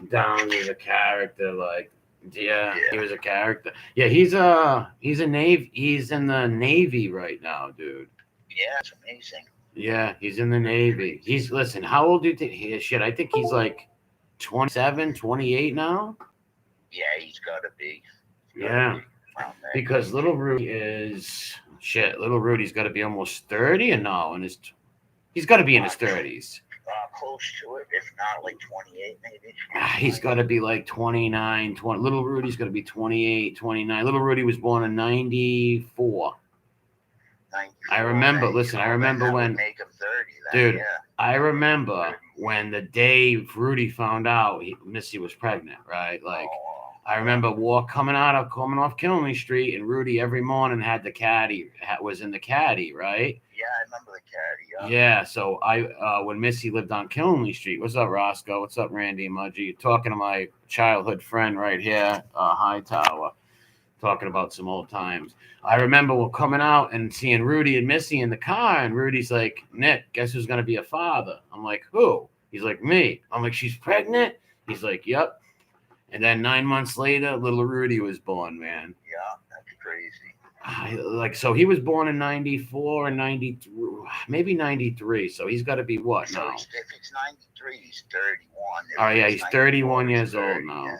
Downey's a character. Like, yeah, he Yeah. was a character. Yeah, he's a navy. He's in the Navy right now, dude. Yeah, it's amazing. Yeah, he's in the Navy. He's listen. How old do you think he is? Shit, I think he's like 27, 28 now. Yeah, he's got to be. He's got to Yeah, be around that because age. little Rudy is shit. Little Rudy's got to be almost 30, and no, and he's got to be in his 30s. Close to it, if not like 28, maybe. He's got to be like 29, 20. Little Rudy's got to be 28, 29. Little Rudy was born in 94. I 94. remember, Then, listen, I then remember that would when, make him 30. Then, dude, yeah. I remember when the day Rudy found out Missy was pregnant, right? Like, I Yeah. remember coming off Killenly Street, and Rudy every morning had the caddy, was in the caddy, right? Yeah, I remember the caddy. Yeah. Yeah, so when Missy lived on Killenly Street, what's up, Roscoe? What's up, Randy and Mudgy? Talking to my childhood friend right here, HighTower, talking about some old times. I remember coming out and seeing Rudy and Missy in the car, and Rudy's like, Nick, guess who's gonna be a father? I'm like, who? He's like, me. I'm like, she's pregnant? He's like, yep. And then 9 months later, little Rudy was born, man. Yeah, that's crazy. So he was born in 94 and 93, maybe 93. So he's got to be what So now? if it's 93, he's 31. Oh, If yeah, it's he's 94, 31 it's years old 30. now. Yeah.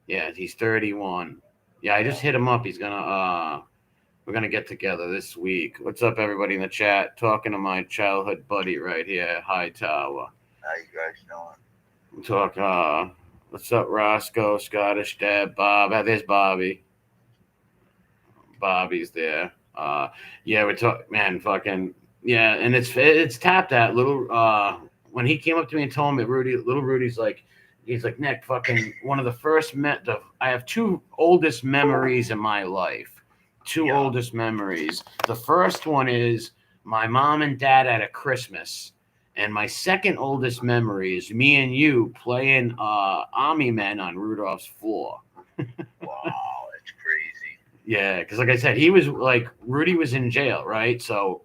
Yeah, he's 31. Yeah, I just hit him up. We're gonna get together this week. What's up, everybody in the chat? Talking to my childhood buddy right here, HighTower. How you guys doing? Talk. What's up, Roscoe, Scottish Dad, Bob? There's Bobby. Bobby's there. Yeah, we're talking, man, fucking, yeah, and it's tapped at little. When he came up to me and told me, little Rudy's like, he's like, Nick, fucking, one of the first I have two oldest memories in my life. Two Yeah. oldest memories. The first one is my mom and dad at a Christmas. And my second oldest memory is me and you playing Army Men on Rudolph's floor. Wow, that's crazy. Yeah, because like I said, he was like Rudy was in jail, right? So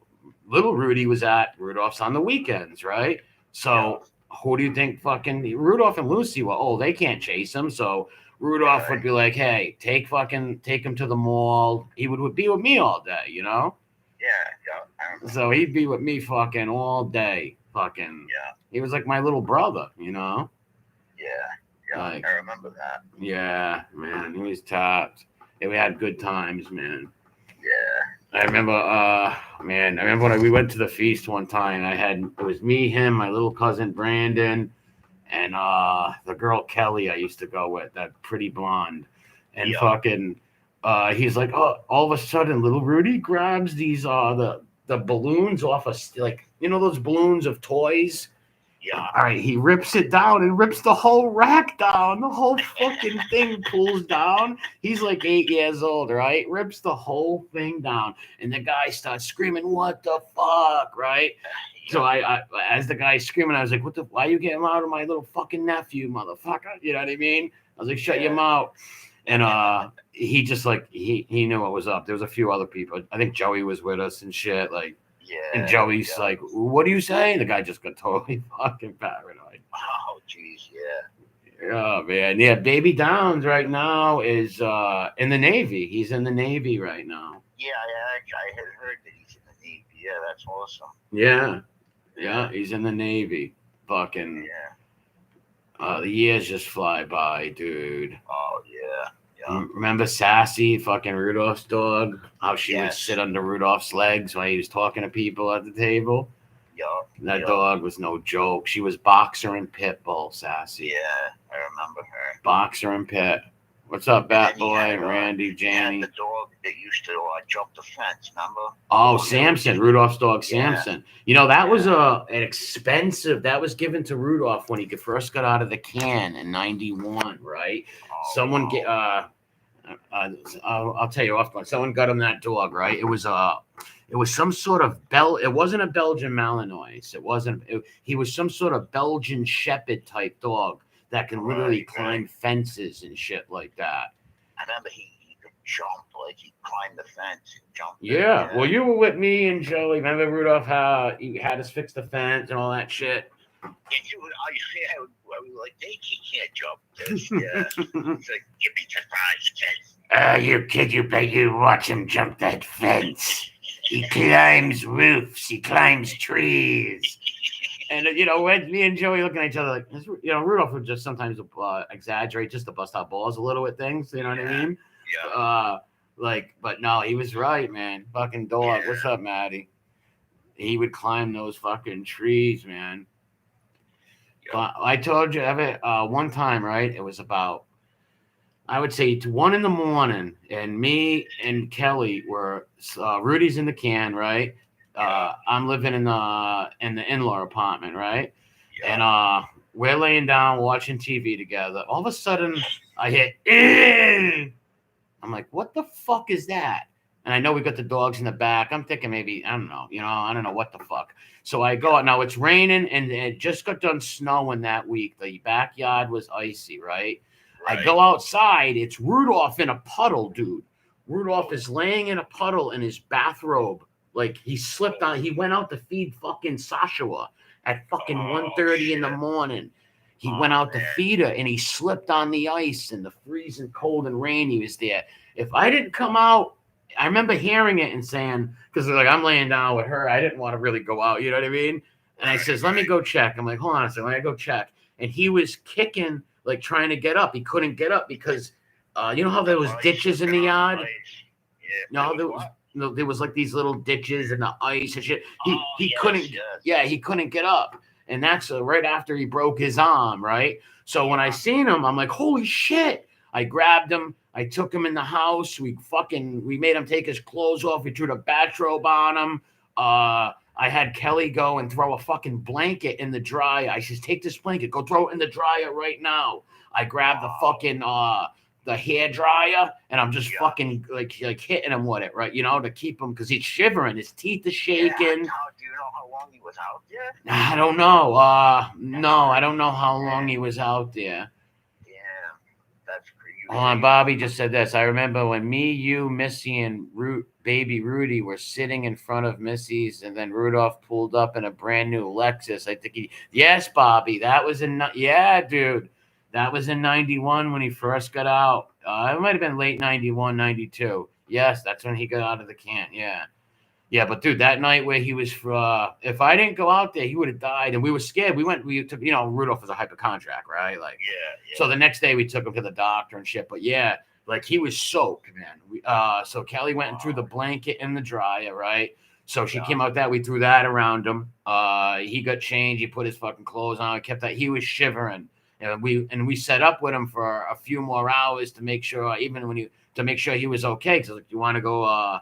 little Rudy was at Rudolph's on the weekends, right? So who do you think fucking Rudolph and Lucy were old? They can't chase him, so Rudolph would be like, "Hey, take him to the mall." He would be with me all day, you know. Yeah, yeah. I remember. So he'd be with me fucking all day, fucking. Yeah, He was like my little brother, you know. yeah. Like, I remember that. yeah, man, he was topped. Yeah, we had good times, man. Yeah. I remember, man, I remember when we went to the feast one time. It was me, him, my little cousin Brandon, and the girl Kelly I used to go with, that pretty blonde, and Yeah. fucking, he's like, oh, all of a sudden, little Rudy grabs these the balloons off like those balloons of toys. Yeah. All right, he rips it down and rips the whole rack down. The whole fucking thing pulls down. He's like 8 years old, right? Rips the whole thing down. And the guy starts screaming, "What the fuck?" Right? So I as the guy's screaming, I was like, why are you getting loud at my little fucking nephew, motherfucker? You know what I mean? I was like, shut your mouth. And he just like he knew what was up. There was a few other people. I think Joey was with us and shit. Like, Yeah. and Joey's like, "What do you say?" The guy just got totally fucking paranoid. Oh, jeez, yeah. Oh man, yeah. Baby Downs right now is in the Navy. He's in the Navy right now. Yeah, I had heard that he's in the Navy. Yeah, that's awesome. Yeah. He's in the Navy. Fucking, the years just fly by, dude. Oh, yeah. Remember Sassy, fucking Rudolph's dog? How she would Yes. sit under Rudolph's legs while he was talking to people at the table? Yeah. That dog was no joke. She was Boxer and Pit Bull, Sassy. Yeah, I remember her. Boxer and Pit. What's up, Bat then he Boy, had, Randy, He had Janie? the dog that used to jump the fence, remember? Oh, Samson, Rudolph's dog, Yeah. Samson. You know, that was an expensive, that was given to Rudolph when he first got out of the can in 91, right? Oh, Someone wow. I'll tell you off. Someone got him that dog, right? It was some sort of It wasn't a Belgian Malinois. It wasn't. He was some sort of Belgian Shepherd type dog that can literally climb fences and shit like that. I remember he could jump, like he climbed the fence and jumped. Yeah. Well, you were with me and Joey. Remember Rudolph? How he had us fix the fence and all that shit. And you, I was like, he can't jump this. Yeah. He's like, give me the 5 cents. You kid, you bet you watch him jump that fence. He climbs roofs, he climbs trees. And, when me and Joey looking at each other like, Rudolph would just sometimes exaggerate just to bust out balls a little with things. You know what I mean? Yeah. But no, he was right, man. Fucking dog. Yeah. What's up, Maddie? He would climb those fucking trees, man. Yep. But I told you, one time, right? It was about, I would say, 1 a.m, and me and Kelly were Rudy's in the can, right? I'm living in the in-law apartment, right? Yeah. And we're laying down watching TV together. All of a sudden, I hit. "Eh!" I'm like, what the fuck is that? And I know we got the dogs in the back. I'm thinking maybe, I don't know, I don't know what the fuck. So I go out. Now it's raining and it just got done snowing that week. The backyard was icy, right? I go outside. It's Rudolph in a puddle, dude. Rudolph is laying in a puddle in his bathrobe. Like he slipped on. He went out to feed fucking Sashua at fucking 1:30 in the morning. He went out to feed her and he slipped on the ice in the freezing cold and rain. He was there. If I didn't come out, I remember hearing it and saying, because like I'm laying down with her, I didn't want to really go out. You know what I mean? And I says, let me go check. I'm like, hold on a second, let me go check. And he was kicking, like trying to get up. He couldn't get up because, you know how there was ditches in the yard? No, there was like these little ditches in the ice and shit. He couldn't. Yes. Yeah, he couldn't get up. And that's right after he broke his arm, right? So when I seen him, I'm like, holy shit. I grabbed him. I took him in the house. We made him take his clothes off. We threw the bathrobe on him. I had Kelly go and throw a fucking blanket in the dryer. I says, take this blanket, go throw it in the dryer right now. I grabbed the fucking the hair dryer and I'm just fucking like hitting him with it, right? To keep him because he's shivering. His teeth are shaking. Do you know how long he was out there? I don't know. No, I don't know how long he was out there. Yeah, that's crazy. Hold on, Bobby just said this. I remember when me, you, Missy, and baby Rudy were sitting in front of Missy's, and then Rudolph pulled up in a brand new Lexus. I think yes, Bobby, that was dude. That was in 91 when he first got out. It might have been late 91, 92. Yes, that's when he got out of the can. Yeah. Yeah, but dude, that night where he was, if I didn't go out there, he would have died. And we were scared. We took, Rudolph was a hypochondriac, right? Like, yeah. So the next day we took him to the doctor and shit. But yeah, like he was soaked, man. So Kelly went and threw the blanket in the dryer, right? So she came out that we threw that around him. He got changed. He put his fucking clothes on. Kept that. He was shivering. And we set up with him for a few more hours to make sure, to make sure he was okay. Because like, you want to go,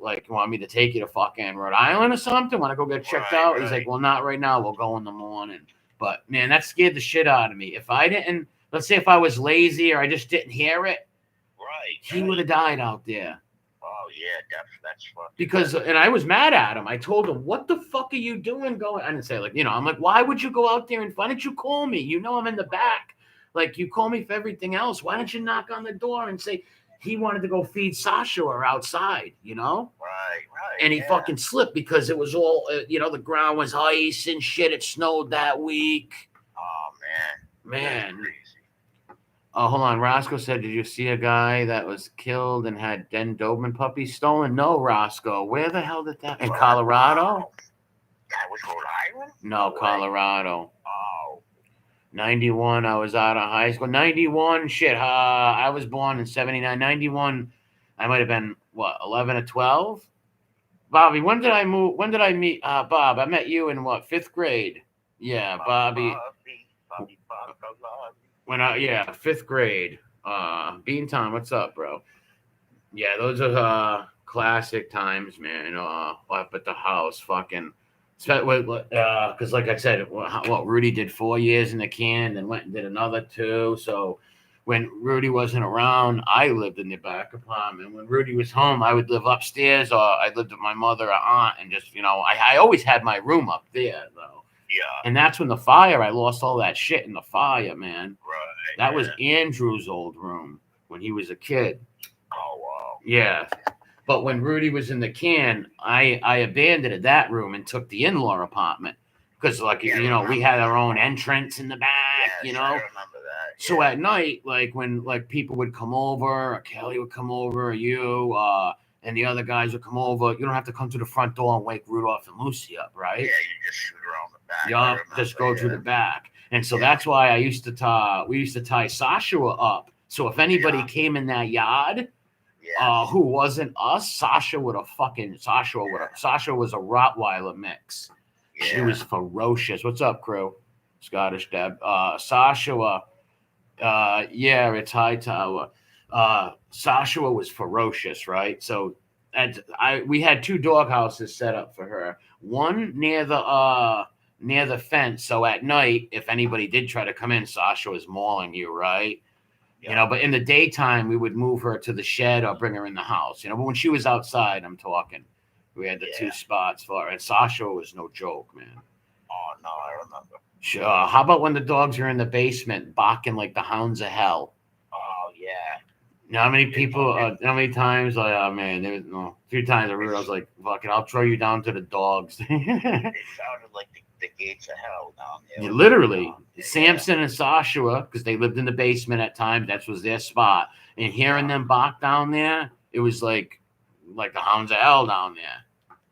like, you want me to take you to fucking Rhode Island or something? Want to go get checked out? Right. He's like, well, not right now. We'll go in the morning. But man, that scared the shit out of me. If I didn't, let's say if I was lazy or I just didn't hear it, he would have died out there. Oh yeah, that's fucking. Because, and I was mad at him. I told him, what the fuck are you doing going? I didn't say like, I'm like, why would you go out there and why didn't you call me? I'm in the back. Like you call me for everything else. Why don't you knock on the door and say, he wanted to go feed Sasha or outside, Right. And he fucking slipped because it was all, the ground was ice and shit. It snowed that week. Oh, man. Oh, hold on. Roscoe said, did you see a guy that was killed and had Den Doberman puppies stolen? No, Roscoe. Where the hell did that? In Colorado? That was Rhode Island? No, Colorado. Oh. 91, I was out of high school. 91, shit. I was born in 79. 91, I might have been, 11 or 12? Bobby, when did I move? When did I meet Bob? I met you in 5th grade? Yeah, Bobby. When 5th grade. Bean Tom, what's up, bro? Yeah, those are classic times, man. Up at the house, fucking. Because like I said, Rudy did 4 years in the can, then went and did another 2. So when Rudy wasn't around, I lived in the back apartment. When Rudy was home, I would live upstairs, or I lived with my mother or aunt, and just I always had my room up there though. Yeah. And that's when the fire, I lost all that shit in the fire, man. Right. That was Andrew's old room when he was a kid. Oh wow. Yeah. But when Rudy was in the can, I abandoned that room and took the in-law apartment because like we had our own entrance in the back, Yes, I remember that. So at night, like when like people would come over, or Kelly would come over, or you, and the other guys would come over, you don't have to come to the front door and wake Rudolph and Lucy up, right? Yeah, you just shoot around the back. Yeah, just go through the back. And so that's why we used to tie Sasha up. So if anybody came in that yard, who wasn't us, Sasha was a Rottweiler mix. Yeah. She was ferocious. What's up, crew? Scottish Deb. Sasha, it's HighTower. Sasha was ferocious, right? So we had 2 dog houses set up for her. One near the fence. So at night, if anybody did try to come in, Sasha was mauling you, right? Yeah. But in the daytime, we would move her to the shed or bring her in the house. But when she was outside, I'm talking, we had the 2 spots for her. And Sasha was no joke, man. Oh, no, I remember. Sure. How about when the dogs are in the basement barking like the hounds of hell? Oh, yeah. How many people, how many times, like, oh, man, there was no, 3 times I was like, fucking, I'll throw you down to the dogs. It sounded like the gates of hell down there. Yeah, literally. Samson and Sasha, because they lived in the basement at times, that was their spot. And hearing them bark down there, it was like the hounds of hell down there.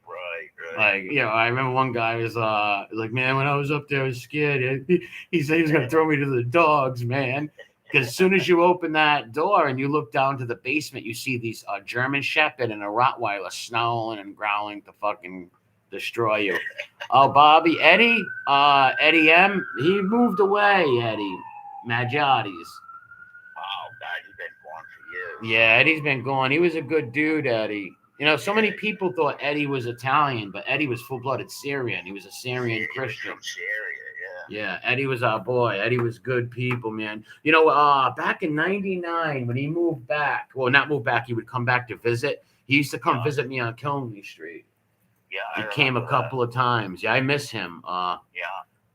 Right. Like, I remember one guy was like, man, when I was up there, I was scared. He said he was going to throw me to the dogs, man. Because as soon as you open that door and you look down to the basement, you see these German Shepherd and a Rottweiler snarling and growling to fucking destroy you. Oh, Bobby, Eddie M, he moved away, Eddie. Maggiotti's. Oh, God, he's been gone for years. Yeah, Eddie's been gone. He was a good dude, Eddie. So many people thought Eddie was Italian, but Eddie was full-blooded Syrian. He was a Syrian Christian. From Syria, yeah, Eddie was our boy. Eddie was good people, man. Back in '99 when he moved back, well, not moved back, he would come back to visit. He used to come visit me on Kilney Street. Yeah, he came a couple of times. Yeah, I miss him. Yeah.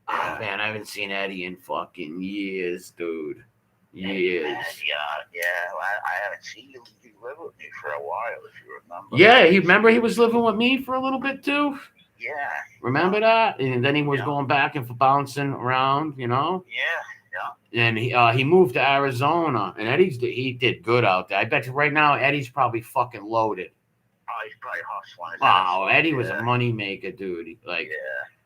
Oh, man, I haven't seen Eddie in fucking years, dude. Years. Well, I haven't seen you. You lived with me for a while, if you remember. Yeah, he was living with me for a little bit too. Yeah. Remember that? And then he was going back and bouncing around, Yeah. And he moved to Arizona, and he did good out there. I bet you right now Eddie's probably fucking loaded. Oh, he's probably hustling. Wow, Eddie was a moneymaker, dude.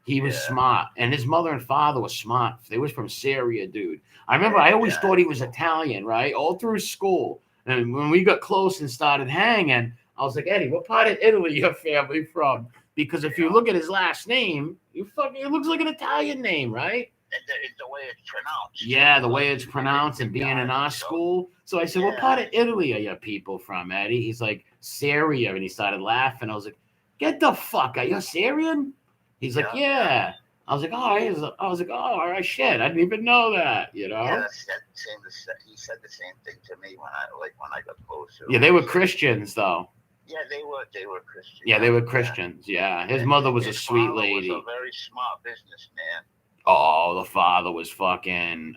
He was smart, and his mother and father were smart. They was from Syria, dude. I remember I always thought he was Italian, right? All through school. And when we got close and started hanging, I was like, Eddie, what part of Italy your family from? Because if you look at his last name, it looks like an Italian name, right? And the way it's pronounced. Yeah, the way it's pronounced and being in our school. So I said, what part of Italy are your people from, Eddie? He's like, Syria. And he started laughing. I was like, get the fuck out. You're Syrian? He's like, yeah. I was like, oh, all right, shit. I didn't even know that, Yeah, he said the same thing to me when I got closer. Yeah, they were Christians, though. Yeah, they were Christians. Yeah, they were Christians. Yeah, his mother was a sweet lady. Was a very smart businessman. Oh, the father was fucking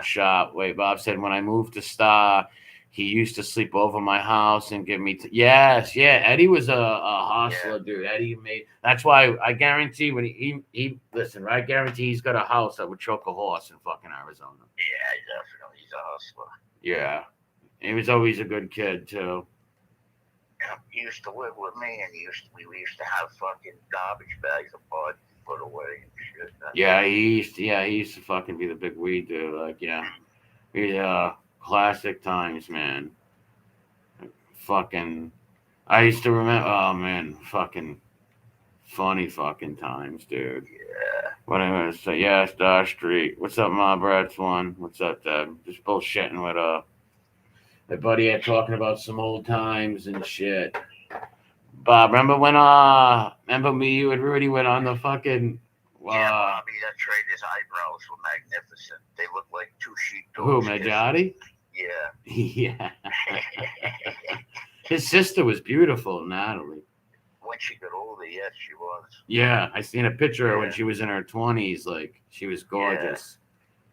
sharp. Wait, Bob said when I moved to Star, he used to sleep over my house and give me. Yes, yeah. Eddie was a hustler, dude. Eddie made. That's why I guarantee when he listen. I guarantee he's got a house that would choke a horse in fucking Arizona. Yeah, definitely. He's a hustler. Yeah, he was always a good kid too. Yeah, he used to live with me, and we used to have fucking garbage bags of bud put away and shit. Yeah, he used to fucking be the big weed dude. Like, classic times, man. Fucking, I used to remember. Oh man, fucking funny fucking times, dude. Yeah. What am I gonna say? Yeah, Star Street. What's up, Ma Brad's one? What's up, Deb? Just bullshitting with my buddy had talking about some old times and shit. Bob, remember when you and Rudy went on the fucking Bobby, that trade, his eyebrows were magnificent. They looked like 2 sheepdogs. Who, Maggiatti? Yeah. Yeah. His sister was beautiful, Natalie. When she got older, yes, she was. Yeah, I seen a picture of her when she was in her 20s. Like, she was gorgeous.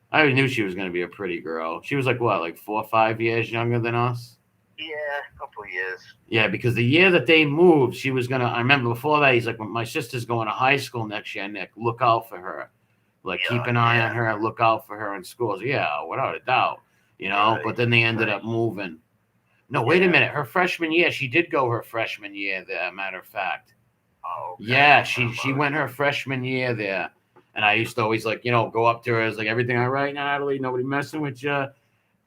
I always knew she was going to be a pretty girl. She was like, what, like 4 or 5 years younger than us? Yeah, a couple of years. Yeah, because the year that they moved, she was gonna. I remember before that, he's like, "When my sister's going to high school next year, Nick, look out for her. Like, keep an eye on her. Look out for her in schools." Yeah, without a doubt. Right, But then they ended up moving. No, wait a minute. Her freshman year, she did go her freshman year there. Matter of fact. Oh, okay. Yeah, she went her freshman year there, and I used to always like go up to her. I was like, "Everything all right, Natalie? Nobody messing with you?"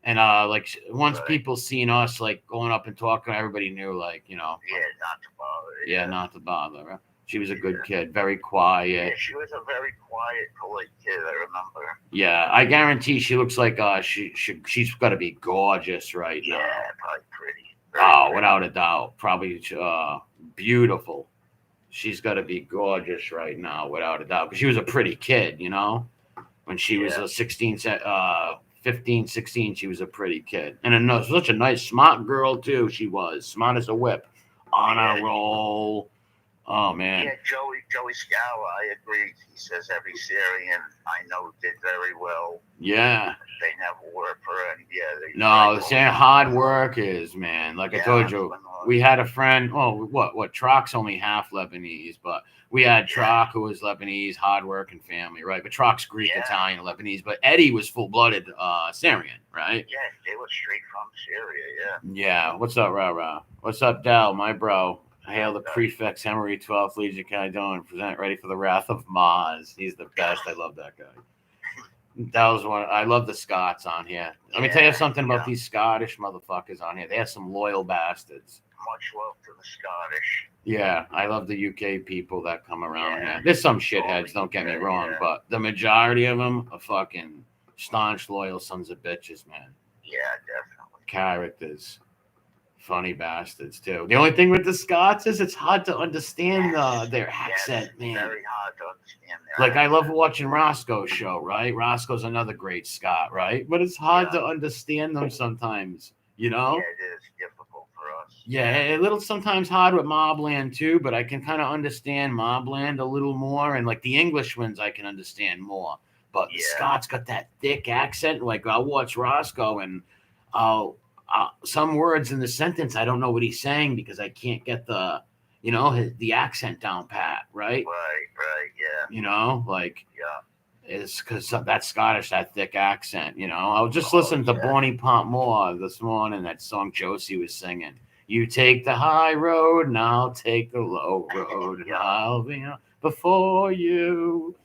And like once people seen us like going up and talking, everybody knew like Yeah, not to bother. Yeah, not to bother her. She was a good kid, very quiet. Yeah, she was a very quiet, polite kid. I remember. Yeah, I guarantee she looks like she's got to be gorgeous right now. Yeah, probably pretty. Oh, without a doubt, probably beautiful. She's got to be gorgeous right now, without a doubt, because she was a pretty kid, when she was 15, 16, she was a pretty kid. And such a nice, smart girl, too. She was smart as a whip. On a roll. Oh, man. Yeah, Joey Scala, I agree. He says every Syrian I know did very well. Yeah. They never worked for any. Yeah. No, the same hard work is, man. Like I told you, we had a friend. Oh, what? Trock's only half Lebanese, but we had Trock, who was Lebanese, hard-working family, right? But Trock's Greek, Italian, Lebanese. But Eddie was full-blooded Syrian, right? Yeah, they were straight from Syria, yeah. What's up, Rah? What's up, Dal, my bro? Hail the prefix, Henry 12th Legion Caledonian, present ready for the wrath of Maz. He's the best. I love that guy. That was one. I love the Scots on here. Let me tell you something about these Scottish motherfuckers on here. They have some loyal bastards. Much love to the Scottish. Yeah, I love the UK people that come around here. There's some shitheads, don't get me wrong, but the majority of them are fucking staunch, loyal sons of bitches, man. Yeah, definitely. Characters. Funny bastards, too. The only thing with the Scots is it's hard to understand their accent, man. Very hard to understand their accent. I love watching Roscoe's show, right? Roscoe's another great Scot, right? But it's hard to understand them sometimes, Yeah, it is difficult for us. Yeah, a little sometimes hard with Mobland, too, but I can kind of understand Mobland a little more, and like the English ones I can understand more. But the Scots got that thick accent. Like I'll watch Roscoe and some words in the sentence, I don't know what he's saying because I can't get the accent down pat, right? Right, yeah. It's because that Scottish, that thick accent, I was just listening to Bonnie Pontmore this morning, that song Josie was singing. You take the high road, and I'll take the low road, and I'll be before you.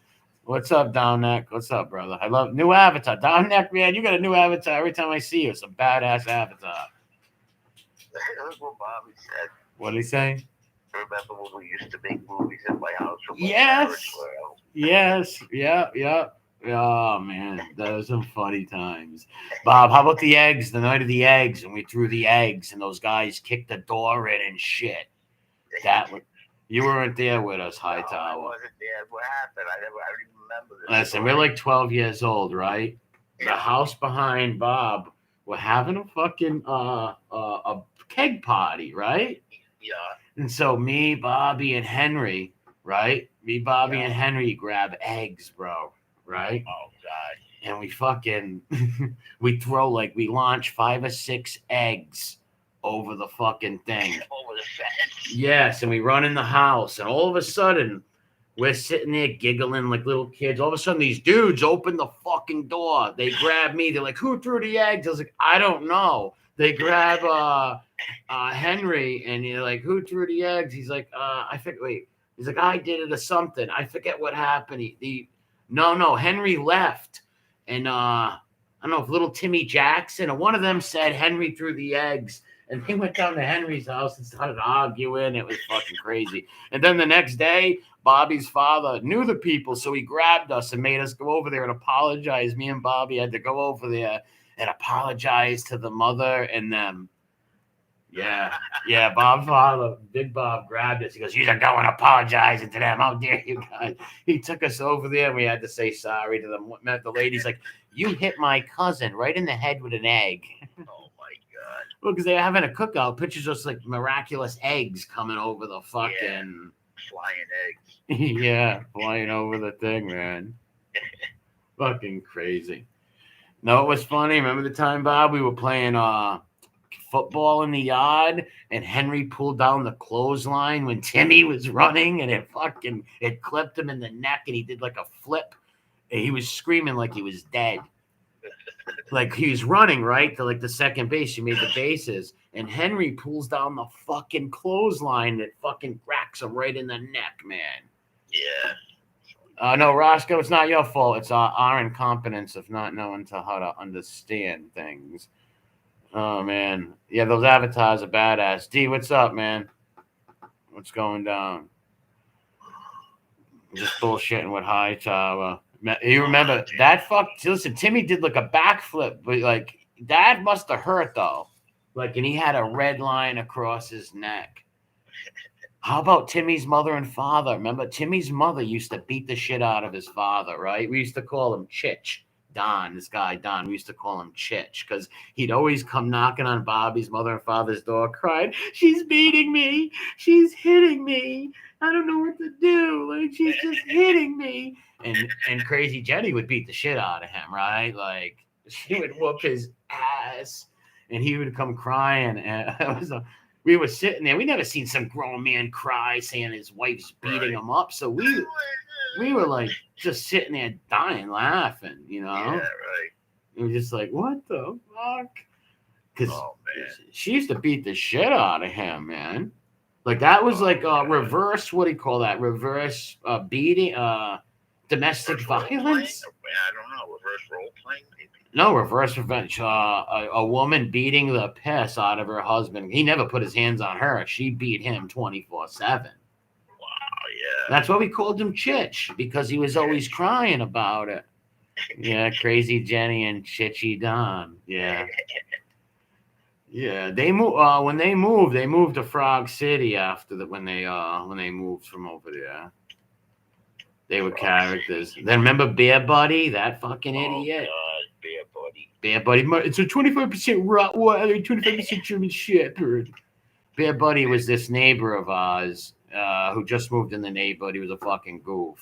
What's up, Down Neck? What's up, brother? I love new avatar. Down Neck, man, you got a new avatar every time I see you. It's a badass avatar. That's what Bobby said. What did he say? Remember when we used to make movies at my house? Yes. Yeah. Oh, man. Those are some funny times. Bob, how about the eggs? The night of the eggs, and we threw the eggs, and those guys kicked the door in and shit. You weren't there with us, HighTower. No, I wasn't there. What happened? I don't even remember this. Listen, we're like 12 years old, right? Yeah. The house behind Bob, we're having a fucking a keg party, right? Yeah. And so me, Bobby, and Henry, right? And Henry grab eggs, bro, right? Oh, God. And we fucking, we launch 5 or 6 eggs over the fucking thing. Over the fence. Yes, and we run in the house, and all of a sudden, we're sitting there giggling like little kids. All of a sudden, these dudes open the fucking door. They grab me. They're like, "Who threw the eggs?" I was like, "I don't know." They grab Henry, and you're like, "Who threw the eggs?" He's like, "I forget." Wait, he's like, "I did it or something." I forget what happened. No, Henry left, and I don't know if little Timmy Jackson or one of them said Henry threw the eggs. And they went down to Henry's house and started arguing. It was fucking crazy. And then the next day, Bobby's father knew the people, so he grabbed us and made us go over there and apologize. Me and Bobby had to go over there and apologize to the mother and them. Yeah, Bob's father, Big Bob, grabbed us. He goes, "You're going apologizing to them. How dare you guys?" He took us over there, and we had to say sorry to them. The lady's like, "You hit my cousin right in the head with an egg." Oh, my God. Well, because they're having a cookout. Pictures just like miraculous eggs coming over the fucking... flying eggs. Yeah, flying over the thing, man. Fucking crazy. No, it was funny. Remember the time, Bob? We were playing football in the yard, and Henry pulled down the clothesline when Timmy was running, and it clipped him in the neck, and he did like a flip, and he was screaming like he was dead. Like he was running right to like the second base. She made the bases, and Henry pulls down the fucking clothesline that fucking cracks him right in the neck, man. Yeah. No, Roscoe, it's not your fault. It's our incompetence of not knowing how to understand things. Oh man, yeah, those avatars are badass. D, what's up, man? What's going down? Just bullshitting with HighTower. You remember that fuck? Listen, Timmy did like a backflip, but like that must have hurt though. Like, and he had a red line across his neck. How about Timmy's mother and father? Remember, Timmy's mother used to beat the shit out of his father, right? We used to call him Chich. Don, this guy Don, we used to call him Chich because he'd always come knocking on Bobby's mother and father's door, crying, "She's beating me. She's hitting me. I don't know what to do. Like, she's just hitting me." And Crazy Jenny would beat the shit out of him, right? Like, she would whoop his ass, and he would come crying. And we were sitting there. We never seen some grown man cry saying his wife's beating him up. So we were like just sitting there dying laughing, you know? Yeah, right. We were just like, what the fuck? Because she used to beat the shit out of him, man. Like that was like reverse, what do you call that? Reverse beating, domestic violence? I don't know. Reverse role playing, maybe? No, reverse revenge. A woman beating the piss out of her husband. He never put his hands on her. She beat him 24/7. Yeah. That's why we called him Chich, because he was always crying about it. Yeah, Crazy Jenny and Chitchy Don. Yeah. Yeah. They when they moved to Frog City after that when they moved from over there. They were characters. Then remember Bear Buddy, that fucking idiot. God, Bear Buddy. It's a 25% Rottweiler, 25% German Shepherd. Bear Buddy was this neighbor of ours. Who just moved in the neighborhood. He was a fucking goof.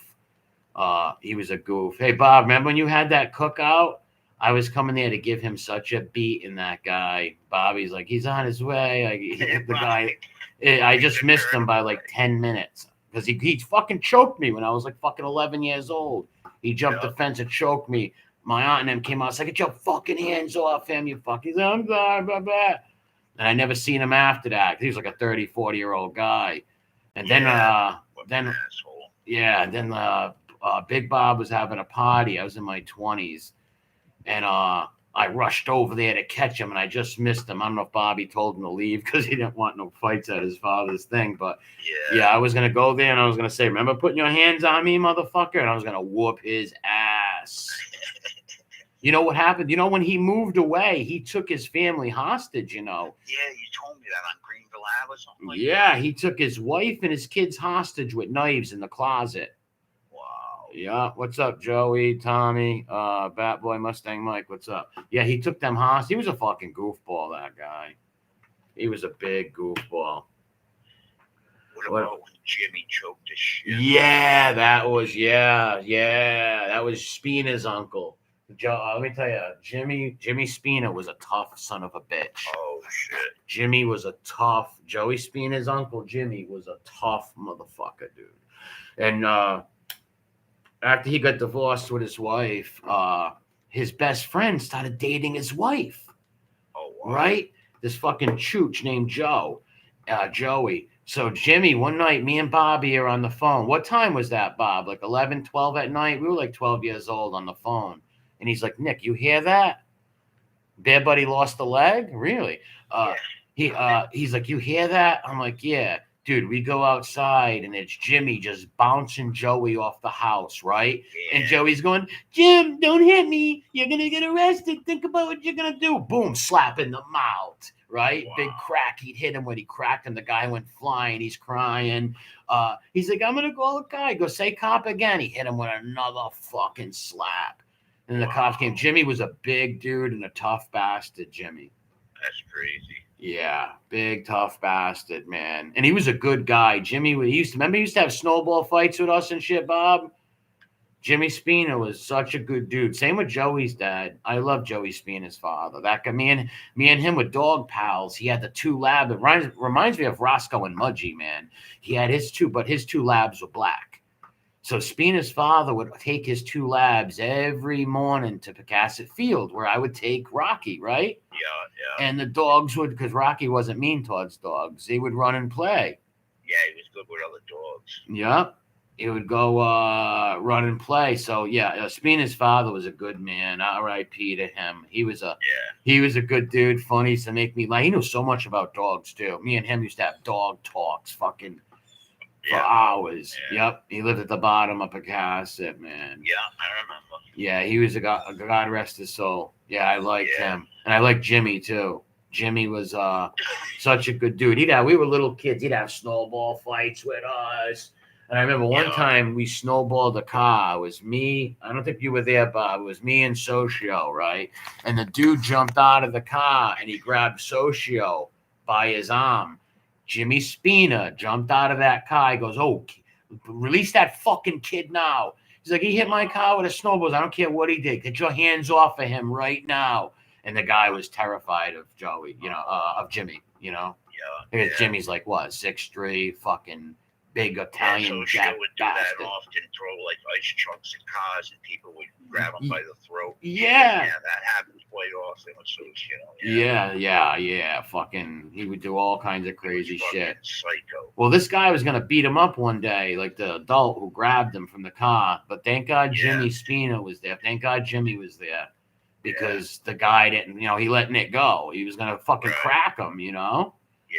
He was a goof. Hey, Bob, remember when you had that cookout? I was coming there to give him such a beat in that guy. Bobby's like, he's on his way. The guy, I just missed him by like 10 minutes because he fucking choked me when I was like fucking 11 years old. He jumped the fence and choked me. My aunt and him came out. I was like, get your fucking hands off him, you fucking. I'm sorry, blah, blah. And I never seen him after that. He was like a 30, 40-year-old guy. And then Big Bob was having a party. I was in my 20s, and I rushed over there to catch him, and I just missed him. I don't know if Bobby told him to leave because he didn't want no fights at his father's thing. But yeah, I was gonna go there, and I was gonna say, "Remember putting your hands on me, motherfucker?" And I was gonna whoop his ass. You know what happened? You know, when he moved away, he took his family hostage, you know. Yeah, you told me that on Greenville Ave or something like that. Yeah, he took his wife and his kids hostage with knives in the closet. Wow. Yeah, what's up, Joey, Tommy, Bat Boy, Mustang Mike, what's up? Yeah, he took them hostage. He was a fucking goofball, that guy. He was a big goofball. What about when Jimmy choked his shit? Yeah, that was Spina's uncle. Let me tell you, Jimmy Spina was a tough son of a bitch. Oh shit! Joey Spina's uncle Jimmy was a tough motherfucker, dude. And after he got divorced with his wife, his best friend started dating his wife. Oh wow! Right? This fucking chooch named Joey. So Jimmy, one night, me and Bobby are on the phone. What time was that, Bob? Like 11, 12 at night? We were like 12 years old on the phone. And he's like, Nick, you hear that? Bear Buddy lost a leg? Really? He's like, you hear that? I'm like, yeah. Dude, we go outside and it's Jimmy just bouncing Joey off the house, right? Yeah. And Joey's going, Jim, don't hit me. You're going to get arrested. Think about what you're going to do. Boom, slap in the mouth, right? Wow. Big crack. He'd hit him when he cracked him. The guy went flying. He's crying. He's like, I'm going to call the guy. Go say cop again. He hit him with another fucking slap. And the cops came. Jimmy was a big dude and a tough bastard, Jimmy. That's crazy. Yeah, big, tough bastard, man. And he was a good guy. Jimmy, he used to have snowball fights with us and shit, Bob. Jimmy Spina was such a good dude. Same with Joey's dad. I love Joey Spina's father. That guy, me and him were dog pals. He had the two labs. It reminds me of Roscoe and Mudgee, man. He had his two, but his two labs were black. So Spina's father would take his two labs every morning to Pecasset Field, where I would take Rocky, right? Yeah. And the dogs would, because Rocky wasn't mean towards dogs, he would run and play. Yeah, he was good with other dogs. Yep. He would go run and play. So yeah, Spina's father was a good man. R.I.P. to him. He was a good dude. Funny, used to make me laugh. He knew so much about dogs too. Me and him used to have dog talks, fucking for hours. Yeah. Yep. He lived at the bottom of Pecasset, man. Yeah, I remember. Yeah, he was a God rest his soul. Yeah, I liked him, and I liked Jimmy too. Jimmy was such a good dude. We were little kids. He'd have snowball fights with us. And I remember one time we snowballed a car. It was me. I don't think you were there, Bob. It was me and Socio, right? And the dude jumped out of the car and he grabbed Socio by his arm. Jimmy Spina jumped out of that car. He goes, "Oh, release that fucking kid now." He's like, "He hit my car with a snowball. I don't care what he did. Get your hands off of him right now." And the guy was terrified of Joey, of Jimmy, Because Jimmy's like, what, 6'3", fucking big Italian jack would do bastard. that often, throw like ice trucks and cars, and people would grab him by the throat. Yeah, that happens quite often with Yeah. Fucking, he would do all kinds of crazy shit. Psycho. Well, this guy was gonna beat him up one day, like the adult who grabbed him from the car. But thank God Jimmy Spina was there. Thank God Jimmy was there. Because the guy didn't, he let Nick go. He was going to fucking crack him, Yeah.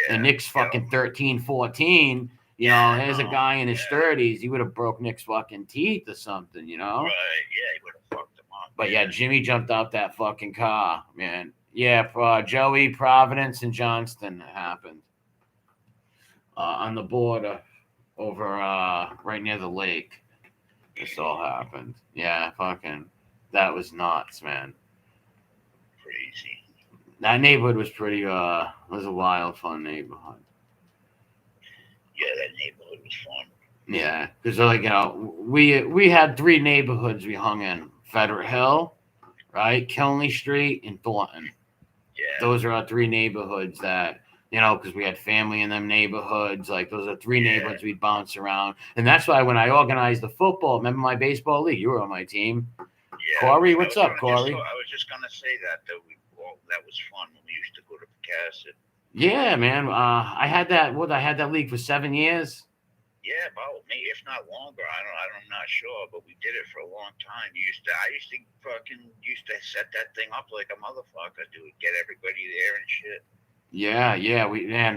And Nick's fucking 13, 14. Here's a guy in his 30s. He would have broke Nick's fucking teeth or something, Right, yeah, he would have fucked him up. But yeah, Jimmy jumped out that fucking car, man. Yeah, Joey, Providence, and Johnston happened. On the border over right near the lake. This all happened. Yeah, fucking, that was nuts, man. Crazy. That neighborhood was pretty was a wild, fun neighborhood. Yeah, that neighborhood was fun. Yeah, because we had three neighborhoods we hung in: Federal Hill, right, Kilney Street, and Thornton. Yeah, those are our three neighborhoods that because we had family in them neighborhoods. Like those are three neighborhoods we'd bounce around, and that's why when I organized the football, remember my baseball league? You were on my team. Yeah, Corey, what's up, Corey? I was just gonna say that that was fun when we used to go to Pecasset. Yeah, man. I had that league for 7 years. Yeah, about me, if not longer. I'm not sure, but we did it for a long time. I used to set that thing up like a motherfucker, dude. Get everybody there and shit. Yeah.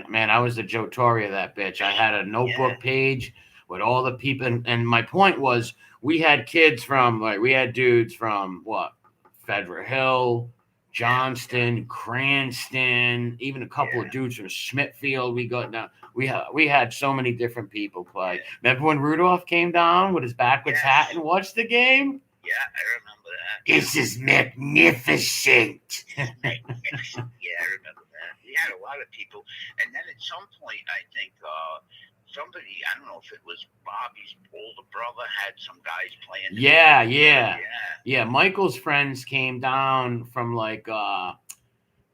Man, I was the Joe Torre of that bitch. I had a notebook page with all the people, and my point was we had dudes from Federal Hill, Johnston, Cranston, even a couple of dudes from Smithfield. We had so many different people play. Remember when Rudolph came down with his backwards hat and watched the game? Yeah, I remember that. This is magnificent. Magnificent. Yeah, I remember that. He had a lot of people, and then at some point, I think somebody, I don't know if it was Bobby's older brother, had some guys playing. Yeah. Michael's friends came down from I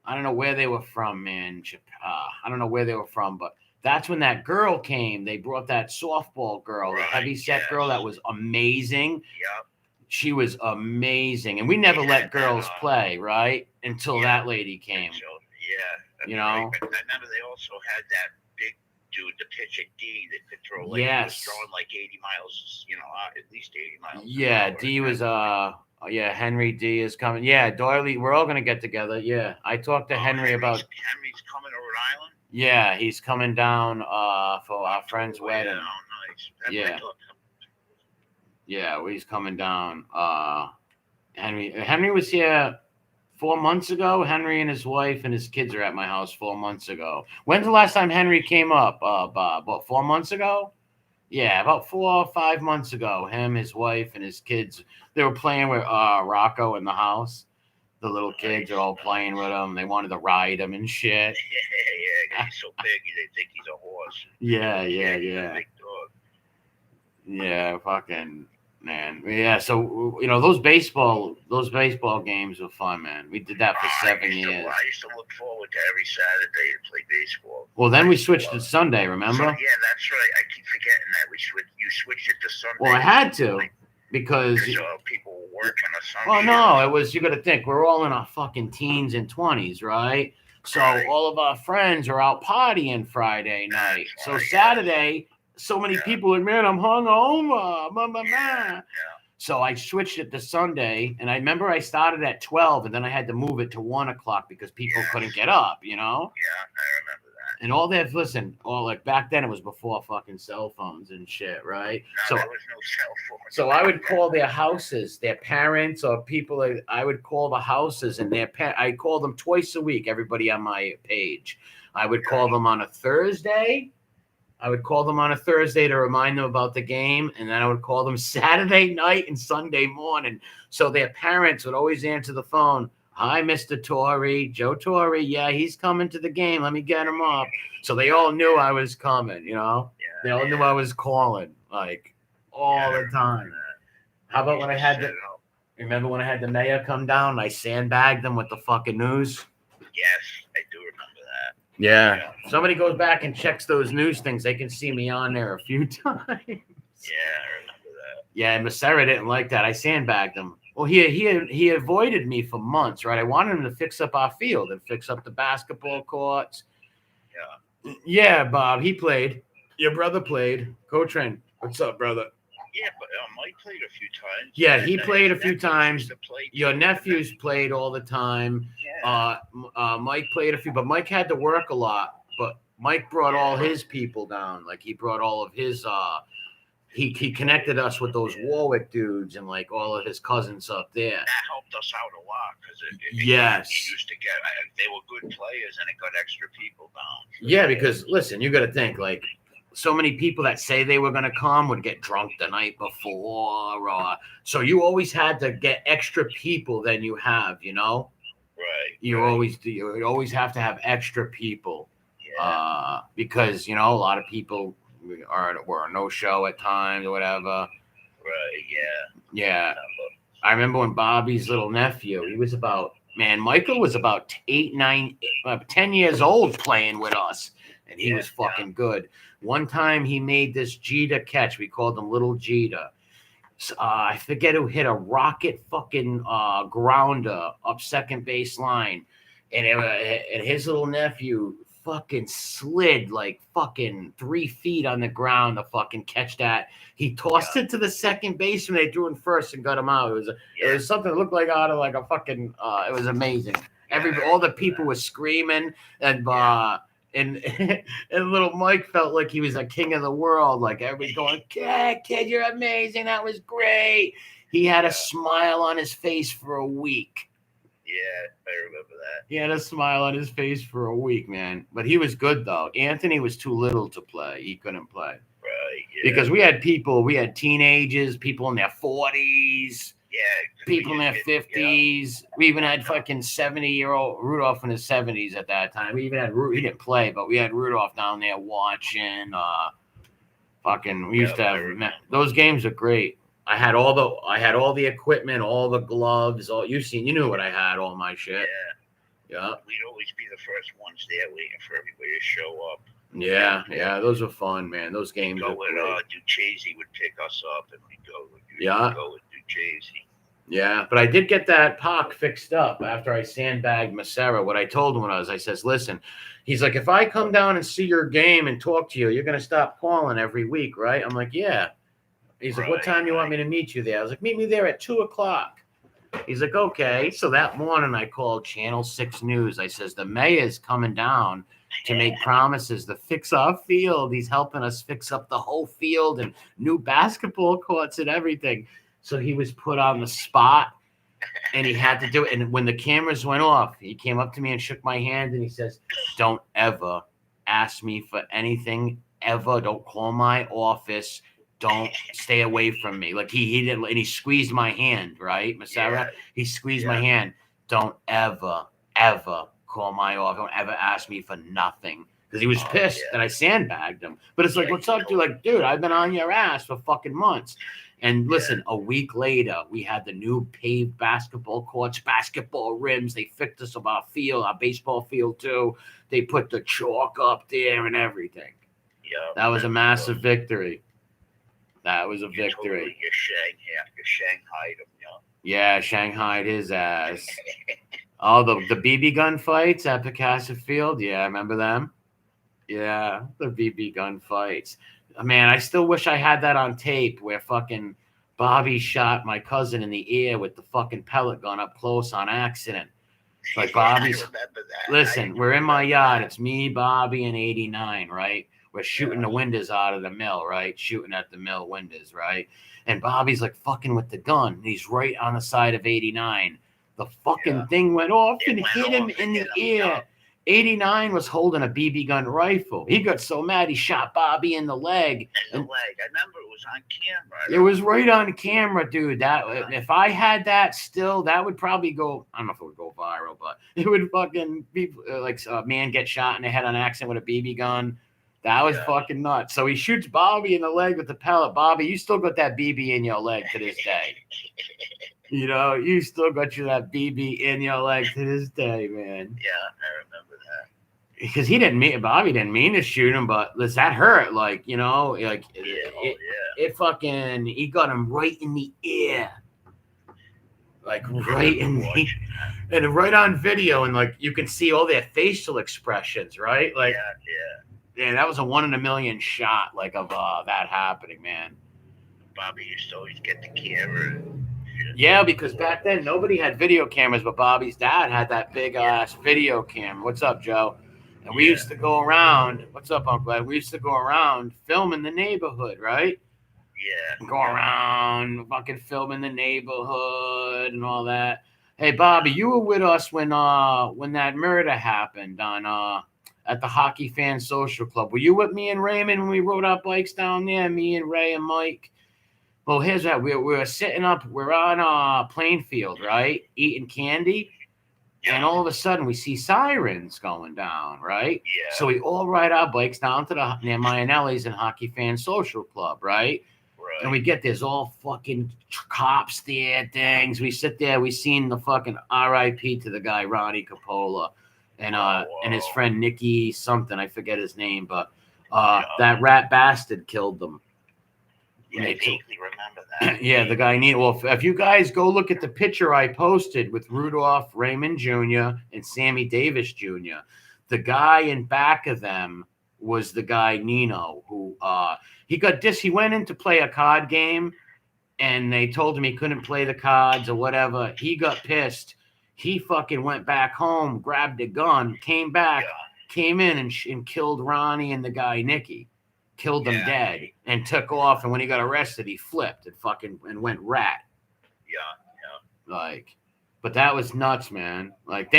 don't know where they were from, man. I don't know where they were from, but that's when that girl came. They brought that softball girl, the heavyset girl that was amazing. Yep. She was amazing, and we never let girls play, right? Until that lady came. So, I remember they also had that big dude, the pitcher D, that could throw he was throwing like 80 miles, at least 80 miles. Yeah, D was Henry D is coming. Yeah, Doily, we're all gonna get together. Yeah, I talked to Henry about. Henry's coming to Rhode Island. Yeah, he's coming down for our friend's wedding. Oh, nice. Yeah, he's coming down. Henry was here 4 months ago. Henry and his wife and his kids are at my house 4 months ago. When's the last time Henry came up, Bob? About 4 months ago? Yeah, about 4 or 5 months ago. Him, his wife, and his kids, they were playing with Rocco in the house. The little kids are all playing with him. They wanted to ride him and shit. Yeah, he's so big, they think he's a horse. Yeah. Big dog. Yeah, fucking. Man, yeah. So those baseball games were fun, man. We did that for 7 years. I used to look forward to every Saturday to play baseball. Well, then we switched to Sunday. Remember? So, yeah, that's right. I keep forgetting that you switched it to Sunday. Well, I had to because people were working on Sunday. Well, no, it was. You got to think we're all in our fucking teens and 20s, right? So all of our friends are out partying Friday night. So Saturday. So many people like, man, I'm hungover. Yeah. So I switched it to Sunday, and I remember I started at 12, and then I had to move it to 1 o'clock because people couldn't get up, Yeah, I remember that. And all that, like back then it was before fucking cell phones and shit, right? No, there was no cell phone. So I would call their houses, their parents or people. I would call the houses, and I called them twice a week. Everybody on my page, I would call them on a Thursday. I would call them on a Thursday to remind them about the game, and then I would call them Saturday night and Sunday morning. So their parents would always answer the phone. Hi, Mr. Torrey, Joe Torrey. Yeah, he's coming to the game. Let me get him up. So they all knew I was coming, Yeah, They all knew I was calling, like, all the time. How about when I had remember when I had the mayor come down and I sandbagged them with the fucking news? Yes, I do remember that. Yeah. Somebody goes back and checks those news things. They can see me on there a few times. Yeah, I remember that. Yeah, Massera didn't like that. I sandbagged him. Well, he avoided me for months, right? I wanted him to fix up our field and fix up the basketball courts. Yeah. Yeah, Bob, he played. Your brother played. Co-train. What's up, brother? Yeah, but Mike played a few times. Yeah, he played a few times. Your nephews played all the time. Yeah. Mike played a few, but Mike had to work a lot. But Mike brought all his people down. Like he brought all of his. He connected us with those Warwick dudes and like all of his cousins up there. That helped us out a lot because yes, he used to get. They were good players and it got extra people down. Yeah, because listen, you got to think like. So many people that say they were going to come would get drunk the night before. So you always had to get extra people than you have, Right. You always do. You always have to have extra people. Yeah. Because, a lot of people were no show at times or whatever. Right, yeah. Yeah. I remember when Bobby's little nephew, he was Michael was about 10 years old playing with us. And he was fucking good. One time he made this Jeter catch. We called him Little Jeter. I forget who hit a rocket fucking grounder up second base line. And his little nephew fucking slid like fucking 3 feet on the ground to fucking catch that. He tossed it to the second baseman. They threw him first and got him out. It was something that looked like out of like a fucking it was amazing. All the people were screaming and little Mike felt like he was a king of the world. Like everybody's going, kid, you're amazing. That was great. He had a smile on his face for a week. Yeah, I remember that. He had a smile on his face for a week, man. But he was good, though. Anthony was too little to play. He couldn't play. Right, yeah. Because we had teenagers, people in their 40s. Yeah. People in their 50s. Yeah. We even had fucking 70-year-old Rudolph in his 70s at that time. We even had he didn't play, but we had Rudolph down there watching. We used to have those games are great. I had all the equipment, all the gloves, you knew what I had, all my shit. Yeah. We'd always be the first ones there waiting for everybody to show up. Yeah, those were fun, man. Those games were great. Duchesne would pick us up and we'd go. Go with Duchesne. Yeah, but I did get that park fixed up after I sandbagged Massera. What I told him was, I says, listen, he's like, if I come down and see your game and talk to you, you're going to stop calling every week, right? I'm like, yeah. He's like, what time do you want me to meet you there? I was like, meet me there at 2:00. He's like, okay. So that morning I called Channel 6 News. I says, the mayor's coming down to make promises to fix our field. He's helping us fix up the whole field and new basketball courts and everything. So he was put on the spot and he had to do it. And when the cameras went off, he came up to me and shook my hand and he says, don't ever ask me for anything ever. Don't call my office. Don't stay away from me. Like he didn't, and he squeezed my hand, right, Massera? Yeah. He squeezed my hand. Don't ever call my office. Don't ever ask me for nothing. because he was pissed that I sandbagged him. But it's like, what's up, dude? Like, dude, I've been on your ass for fucking months. And listen, a week later, we had the new paved basketball courts, basketball rims. They fixed us of our field, our baseball field too. They put the chalk up there and everything. Yeah, that was a massive victory. That was a victory. Totally, you Shanghai'd him, Yeah, Shanghai'd his ass. Oh, the BB gun fights at Picasso Field. Yeah, I remember them. Yeah, the BB gun fights. Man, I still wish I had that on tape where fucking Bobby shot my cousin in the ear with the fucking pellet gun up close on accident. Like Bobby's. I remember that. Listen, we're in my yard. It's me, Bobby, and 89, right? We're shooting the windows out of the mill, right? Shooting at the mill windows, right? And Bobby's like fucking with the gun. He's right on the side of 89. The fucking thing went off and hit him in the ear. 89 was holding a BB gun rifle. He got so mad he shot Bobby in the leg. I remember it was on camera. It was right on camera, dude. That if I had that still, that would probably go. I don't know if it would go viral, but it would fucking be like a man get shot in the head on accident with a BB gun. That was fucking nuts. So he shoots Bobby in the leg with the pellet. Bobby, you still got that BB in your leg to this day. You know, you still got that BB in your leg to this day, man. Yeah, I remember that. Because Bobby didn't mean to shoot him, but that hurt. Like, you know, like it fucking, he got him right in the ear. Like right in the, and right on video, and like you can see all their facial expressions, right? Like, yeah, that was a 1 in a million shot, like of that happening, man. Bobby used to always get the camera. Yeah, because back then nobody had video cameras, but Bobby's dad had that big ass video camera. What's up, Joe? And we used to go around. What's up, Uncle Ed? We used to go around filming the neighborhood, right? Yeah. Go around, fucking filming the neighborhood and all that. Hey, Bobby, you were with us when that murder happened on at the Hockey Fan Social Club. Were you with me and Raymond when we rode our bikes down there? Me and Ray and Mike. Well, here's that. We were sitting up. We're on Plainfield, right? Eating candy. Yeah. And all of a sudden, we see sirens going down, right? Yeah. So we all ride our bikes down to near Mayanelli's and Hockey Fan Social Club, right? Right. And we get there's all fucking cops there, things. We sit there. We seen the fucking R.I.P. to the guy, Ronnie Coppola. And his friend Nicky something, I forget his name, but that rat bastard killed them. Yeah, I vaguely remember that. Yeah, the guy Well, if you guys go look at the picture I posted with Rudolph Raymond Jr. and Sammy Davis Jr., the guy in back of them was the guy Nino, who he went in to play a card game, and they told him he couldn't play the cards or whatever. He got pissed. He fucking went back home, grabbed a gun, came back, came in and killed Ronnie and the guy Nicky, killed them dead, and took off. And when he got arrested, he flipped and went rat. Yeah. Like, but that was nuts, man. Like,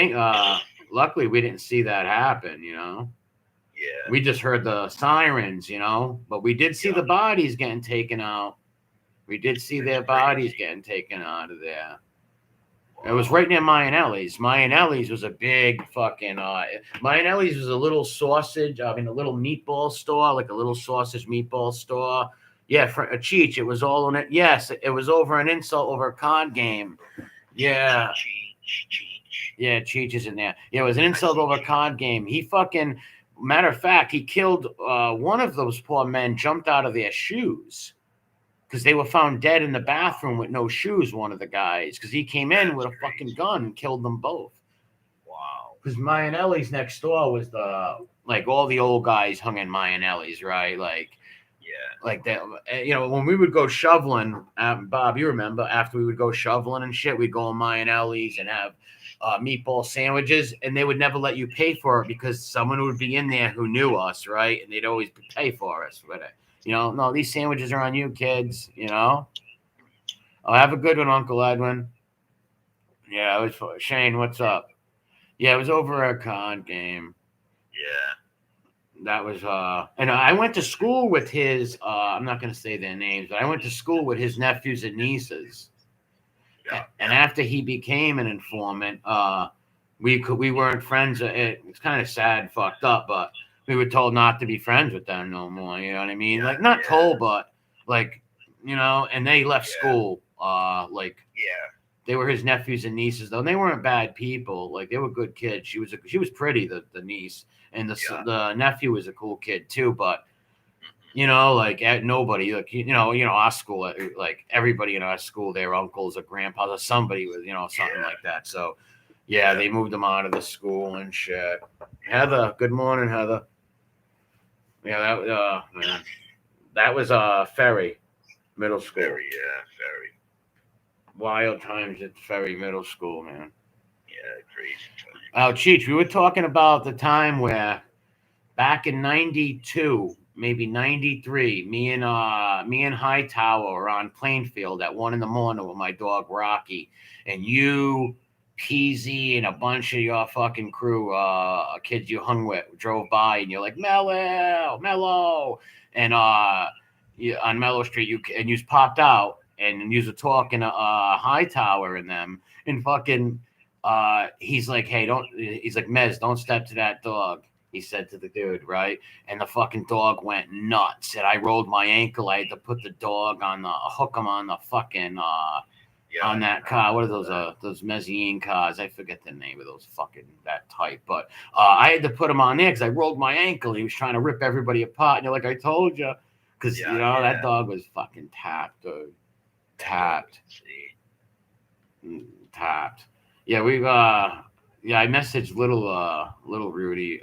luckily we didn't see that happen, you know. Yeah. We just heard the sirens, you know, but we did see the bodies getting taken out. We did see their bodies getting taken out of there. It was right near Mayanelli's. Mayanelli's was a big fucking. Mayanelli's was a little a little meatball store, like a little sausage meatball store. Yeah, for a Cheech. It was all in it. Yes, it was over an insult over a card game. Yeah. Cheech. Yeah, Cheech is in there. Yeah, it was an insult over a card game. He fucking. Matter of fact, he killed one of those poor men. Jumped out of their shoes. Because they were found dead in the bathroom with no shoes, one of the guys. Because he came in with a fucking gun and killed them both. Wow. Because Mayanelli's next door was all the old guys hung in Mayanelli's, right? Like that. You know, when we would go shoveling, Bob, you remember, after we would go shoveling and shit, we'd go in Mayanelli's and have meatball sandwiches, and they would never let you pay for it because someone would be in there who knew us, right? And they'd always pay for us with it. You know, no, these sandwiches are on you, kids, you know. Oh, have a good one, Uncle Edwin. Yeah, it was Shane, what's up? Yeah, it was over a con game. Yeah. That was and I went to school with his I'm not gonna say their names, but I went to school with his nephews and nieces. Yeah. And after he became an informant, we weren't friends. It's kind of sad, fucked up, but we were told not to be friends with them no more. You know what I mean? Yeah, Like not yeah. told, but like and they left Yeah. school. Yeah. They were his nephews and nieces though. And they weren't bad people. Like they were good kids. She was pretty, the niece, and the nephew was a cool kid too. But like at nobody, like our school, like everybody in our school, their uncles or grandpas or somebody was something like that. So yeah, they moved them out of the school and shit. Heather, good morning, Heather. Yeah, man, that was Ferry Middle School. Very, very. Wild times at Ferry Middle School, man. Yeah, crazy time. Oh, Cheech, we were talking about the time where back in '92, maybe '93, me and HighTower were on Plainfield at 1 a.m. with my dog Rocky, and you, PZ, and a bunch of your fucking crew, kids you hung with, drove by, and you're like Mellow, and on Mellow Street, you popped out, and you were talking to HighTower and them, and fucking. He's like, hey, he's like, Mez, don't step to that dog. He said to the dude, right? And the fucking dog went nuts. And I rolled my ankle. I had to put the dog hook him on the fucking, on that car. What are those Mezzanine cars? I forget the name of those fucking, that type. But I had to put him on there because I rolled my ankle. He was trying to rip everybody apart. And you're like, I told you. Because, that dog was fucking tapped, dude. Tapped. Yeah, I messaged little Rudy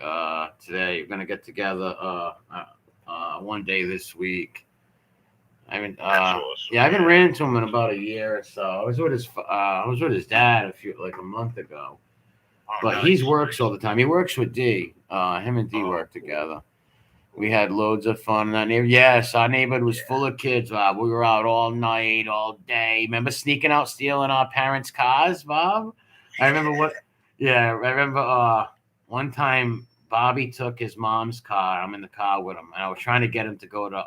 today. We're gonna get together one day this week. I haven't ran into him in about a year or so. I was with his dad a month ago. But he works all the time. He works with D. Him and D work together. We had loads of fun in that neighborhood. Yes, our neighborhood was full of kids, Bob. We were out all night, all day. Remember sneaking out, stealing our parents' cars, Bob? I remember one time Bobby took his mom's car. I'm in the car with him, and I was trying to get him to go to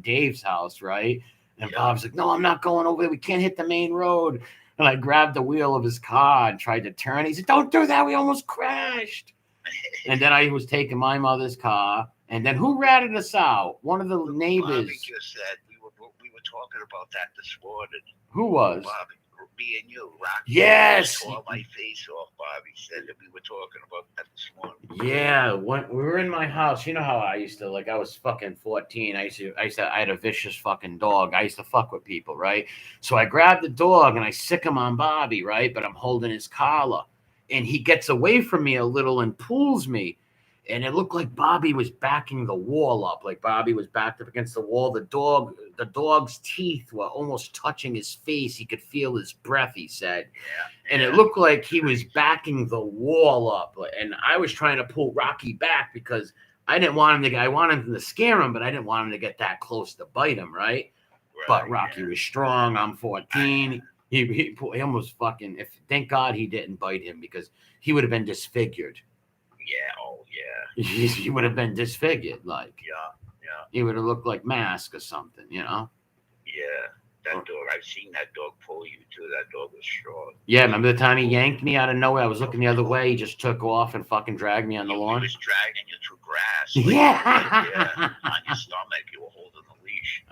Dave's house, right? And Bob's like, no, I'm not going over there. We can't hit the main road. And I grabbed the wheel of his car and tried to turn. He said, don't do that. We almost crashed. And then I was taking my mother's car. And then who ratted us out? One of the neighbors. Bobby just said we were talking about that this morning. Who was? Bobby, me and you. Rocky yes. Tore my face off. Bobby said that we were talking about that this morning. Yeah, when we were in my house, you know how I used to I was fucking 14. I had a vicious fucking dog. I used to fuck with people, right? So I grabbed the dog and I sick him on Bobby, right? But I'm holding his collar, and he gets away from me a little and pulls me. And it looked like Bobby was backing the wall up, like Bobby was backed up against the wall. The dog's teeth were almost touching his face. He could feel his breath, he said. Yeah. And it looked like he was backing the wall up. And I was trying to pull Rocky back because I didn't want him I wanted him to scare him, but I didn't want him to get that close to bite him, right? But Rocky was strong. I'm 14. He almost fucking, thank God he didn't bite him because he would have been disfigured. Yeah, He would have been disfigured, like. Yeah. He would have looked like Mask or something, Yeah, that dog. I've seen that dog pull you too. That dog was strong. Yeah, remember the time he yanked me out of nowhere? I was looking the other way. He just took off and fucking dragged me on the lawn. He was dragging you through grass. On your stomach, you were holding the leash.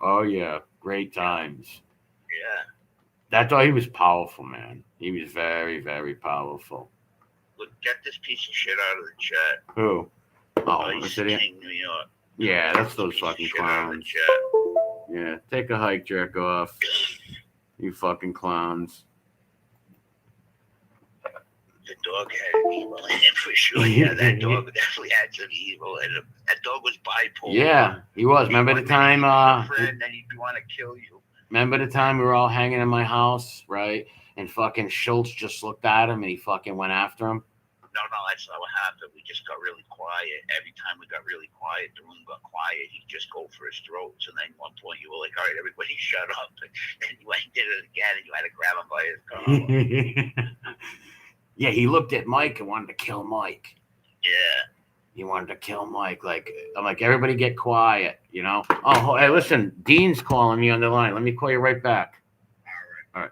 Oh yeah, great times. Yeah. That dog, he was powerful, man. He was very, very powerful. Look, get this piece of shit out of the chat. Who? He's King New York. Yeah, that's those fucking clowns. Yeah, take a hike, jerk off. You fucking clowns. The dog had evil in it for sure. Yeah, that dog definitely had some evil in him. That dog was bipolar. Yeah, he was. Remember the time? Friend, then he'd want to kill you. Remember the time we were all hanging in my house, right? And fucking Schultz just looked at him and he fucking went after him. No, that's not what happened. We just got really quiet. Every time we got really quiet, the room got quiet. He'd just go for his throats. And then at one point you were like, all right, everybody shut up. And you went and did it again and you had to grab him by his collar. Yeah, he looked at Mike and wanted to kill Mike. Yeah. He wanted to kill Mike. I'm like, everybody get quiet, Oh, hey, listen, Dean's calling me on the line. Let me call you right back. All right.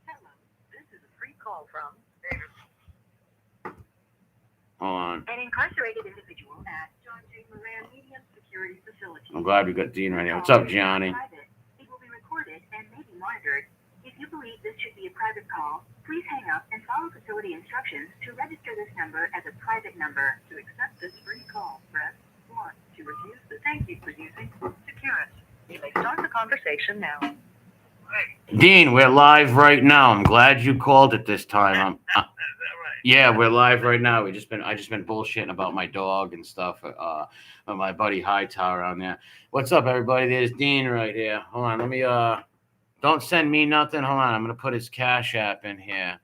Hello, this is a free call from David. doing? An incarcerated individual at John J. Moran Medium Security Facility. I'm glad we got Dean right here. What's up, Gianni? It will be recorded and may be monitored. If you believe this should be a private call, please hang up and follow facility instructions to register this number as a private number. To accept this free call, press 1. To refuse the thank you for using Securus. You may start the conversation now. Dean, we're live right now. I'm glad you called at this time. Yeah, we're live right now. I just been bullshitting about my dog and stuff. My buddy HighTower on there. What's up, everybody? There's Dean right here. Hold on, let me don't send me nothing. Hold on, I'm gonna put his Cash App in here.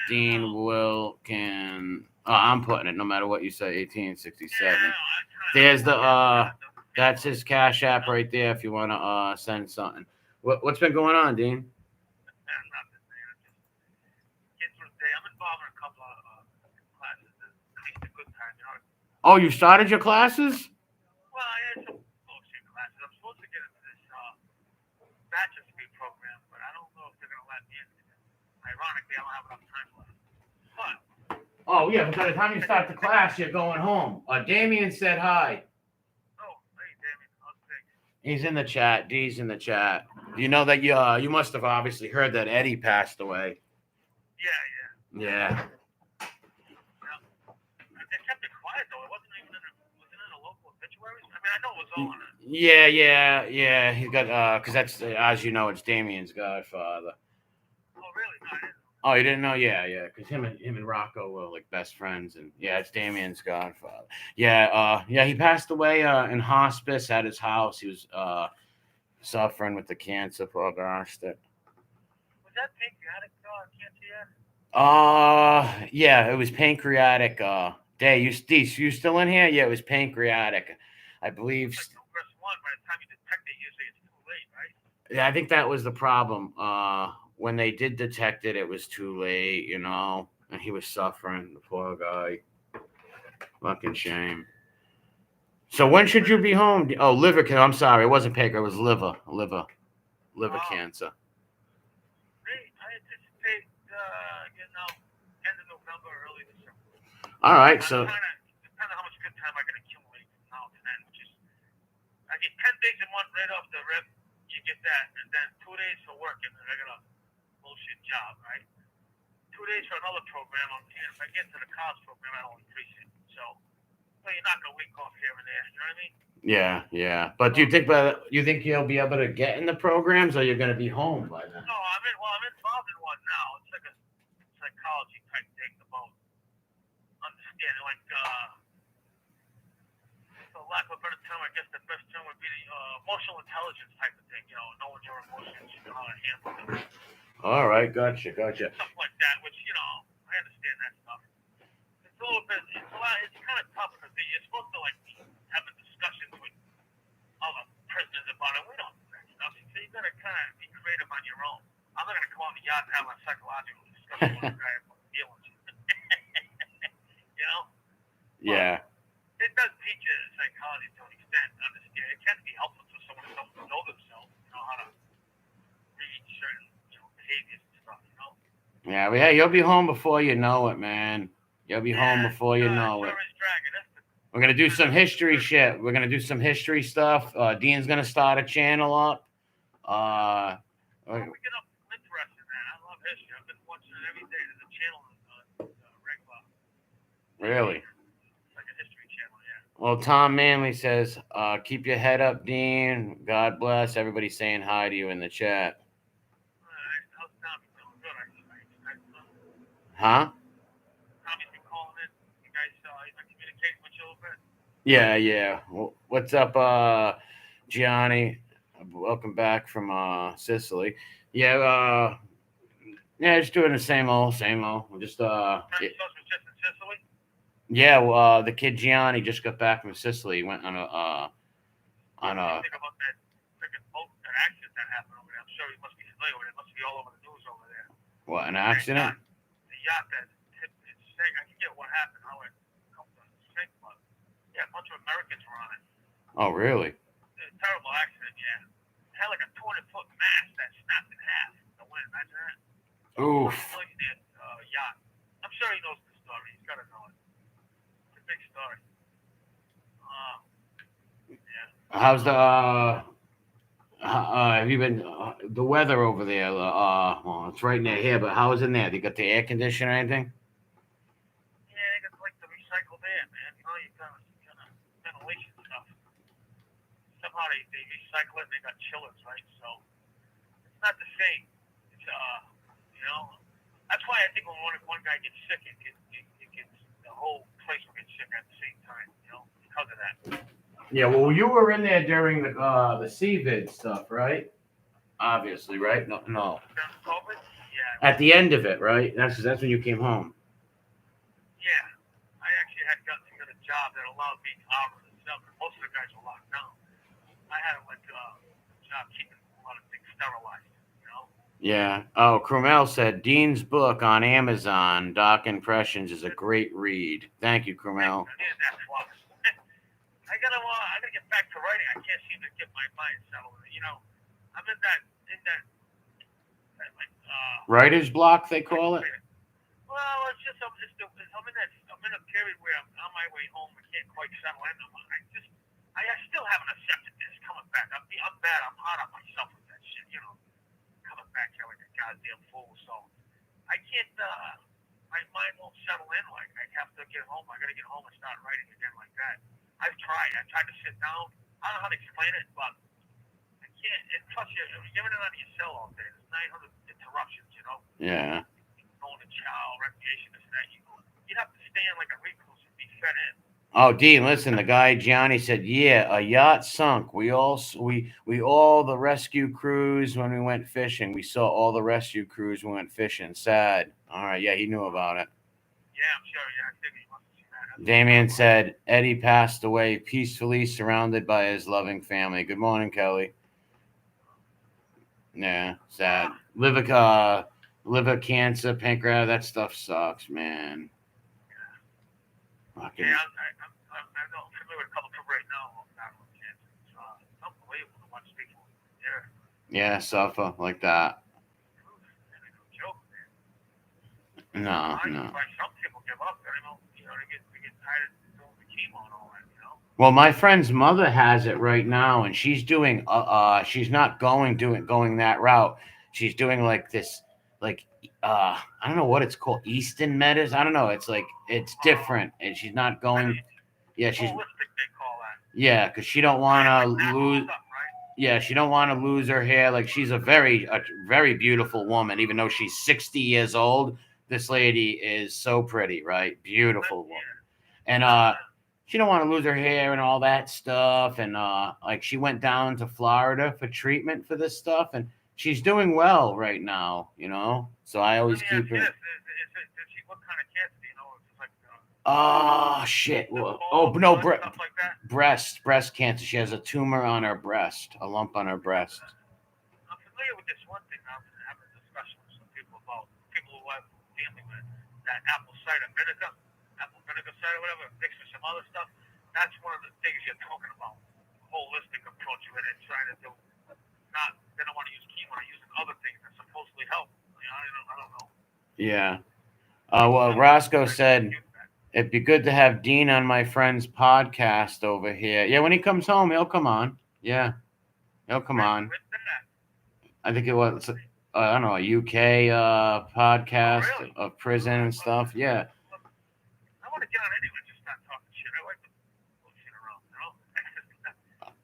Dean Wilkinson. I'm putting it no matter what you say. 1867. There's the that's his Cash App right there. If you want to send something. What's been going on, Dean? Oh, you started your classes? Well, I had some bullshit classes. I'm supposed to get into this bachelor's degree program, but I don't know if they're going to let me in. Ironically, I don't have enough time left. But. Oh, yeah, but by the time you start the class, you're going home. Damien said hi. Oh, hey, Damien. How's things? He's in the chat. D's in the chat. You know that you must have obviously heard that Eddie passed away. Yeah. They kept it quiet, though. It wasn't in the local obituaries. I mean, I know it was all on it. Yeah. He got because that's as you know, it's Damien's godfather. Oh, really? No, I didn't know. Oh, you didn't know? Yeah. Because him and Rocco were like best friends, and yeah, it's Damien's godfather. Yeah. He passed away in hospice at his house. He was suffering with the cancer. Poor bastard. Was that pancreatic cancer? Yeah, it was pancreatic. Day, you still in here? Yeah, it was pancreatic. I believe. Like first one, by the time you detect it, usually it's too late, right? Yeah, I think that was the problem. When they did detect it, it was too late, and he was suffering. The poor guy. Fucking shame. So when should you be home? Oh, liver cancer. I'm sorry, it wasn't pancreas. It was liver cancer. I anticipate, end of November, early December. All right, so. Depending on how much good time I can accumulate from now to then, which is, I get 10 days a month right off the rip. You get that, and then 2 days for working a regular bullshit job, right? 2 days for another program. And if I get to the college program, I don't increase it. So you're not gonna week off here and there. You know what I mean? Yeah. But do you think you'll be able to get in the programs, or you're going to be home by then? No, I'm involved in one now. It's like a psychology type thing about understanding, like, for lack of a better term, I guess the best term would be the emotional intelligence type of thing. Knowing your emotions, how to handle them. All right, gotcha. Stuff like that, which I understand that stuff. It's a little bit. It's kind of tough because you're supposed to like have a discussion with other prisoners about it. We don't do that stuff. So you gotta kind of be creative on your own. I'm not gonna come on the yacht and have a psychological discussion with a guy about feelings. Yeah. It does teach you psychology to an extent. Understand it can be helpful for someone who doesn't know themselves. How to read certain behaviors and stuff. Yeah, well, hey, you'll be home before you know it, man. You'll be home before you know it. We're gonna do some history shit. We're gonna do some history stuff. Dean's gonna start a channel up. We get up interested in that. I love history. I've been watching it every day. There's a channel regular. Really? Like a history channel, yeah. Well, Tom Manley says, keep your head up, Dean. God bless. Everybody's saying hi to you in the chat. How's Tommy doing? Good. Huh? Tommy's been calling in. You guys communicating with you a little bit? Yeah. Well, what's up, Gianni? Welcome back from Sicily. Yeah, just doing the same old. We're just Tommy's husband's just in Sicily? Yeah, well, the kid Gianni just got back from Sicily. He went on a What do you think about that freaking boat, that accident that happened over there? I'm sure you must be familiar with it. It must be all over the news over there. What, an accident? The yacht that hit sank. I forget what happened, how it come to sink, but yeah, a bunch of Americans were on it. Oh, really? It's a terrible accident, yeah. It had like a 200-foot mast that snapped in half. The wind, imagine that. Oof. Yacht. I'm sure sure he knows the story. He's got to know it. It's a big story. Yeah. How's the have you been the weather over there? Well, it's right near here, but how's in there? They got the air conditioner or anything? Yeah, they got like the recycled air, man. You know, you got ventilation stuff. Somehow they recycle it and they got chillers, right? So it's not the same. It's you know, that's why I think when one guy gets sick, it gets the whole place will get sick at the same time. You know, because of that. Yeah, well, you were in there during the CVID stuff, right? Obviously, right? No. During COVID, yeah. At the end of it, right? That's when you came home. Yeah, I actually had gotten to get a job that allowed me hours and stuff. Most of the guys were locked down. I had a job keeping a lot of things sterilized, you know? Yeah. Oh, Krumel said Dean's book on Amazon, Doc Impressions, is a great read. Thank you, Krumel. I needed that flux. I gotta get back to writing. I can't seem to get my mind settled. You know, I'm in that Writer's block, they call it. Well, it's just I'm in a period where I'm on my way home. I can't quite settle in. I still haven't accepted this coming back. I'm bad. I'm hard on myself with that shit. You know, coming back here like a goddamn fool. So I can't. My mind won't settle in. Like I have to get home. I gotta get home and start writing again like that. I've tried. I tried to sit down. I don't know how to explain it, but I can't. And plus, you're giving it out of your cell all day. There's 900 interruptions, you know. Yeah. Going to chow, recreation, this and that. You'd have to stay in like a recluse and be fed in. Oh, Dean, listen. The guy Gianni said, "Yeah, a yacht sunk. We all the rescue crews when we went fishing. We saw all the rescue crews when we went fishing. Sad. All right. Yeah, he knew about it." Yeah, I'm sure. Yeah, I think he must have seen that. Damien said Eddie passed away peacefully, surrounded by his loving family. Good morning, Kelly. Yeah, sad. Liver cancer, pancreas, that stuff sucks, man. Fucking. Yeah, I'm familiar with a couple people right now who have liver cancer. It's unbelievable to watch people. Yeah, suffer like that. Joke, No. man. Why some people give up. I don't know. You know, they get tired of doing the chemo and all that. You know. Well, my friend's mother has it right now, and she's doing. She's not going that route. She's doing like this, like I don't know what it's called, Eastern medicine. I don't know. It's like it's different, and she's not going. Yeah, she's. Holistic, they call that. Yeah, because she don't want to Like lose. stuff, right? Yeah, she don't want to lose her hair. Like she's a very beautiful woman, even though she's 60 years old. This lady is so pretty, right? Beautiful woman, and she don't want to lose her hair and all that stuff. And like she went down to Florida for treatment for this stuff, and she's doing well right now. You know, so I always keep her. What kind of cancer do you know? It's like Oh shit! Oh no, stuff like that. breast cancer. She has a tumor on her breast, a lump on her breast. I'm familiar with this one thing. I've been having a discussion with some people about people who have family with that apple cider vinegar cider, whatever, mixed with some other stuff. That's one of the things you're talking about. Holistic approach with it, trying to do. They don't want to use chemo, they're using other things that supposedly help. You know, I don't know. Yeah. Well, Roscoe said it'd be good to have Dean on my friend's podcast over here. Yeah, when he comes home, he'll come on. Yeah, he'll come on. I think it was, I don't know, a UK podcast of prison and stuff. Yeah. I want to get on anyway, just start talking shit. I like to bullshit around, you know?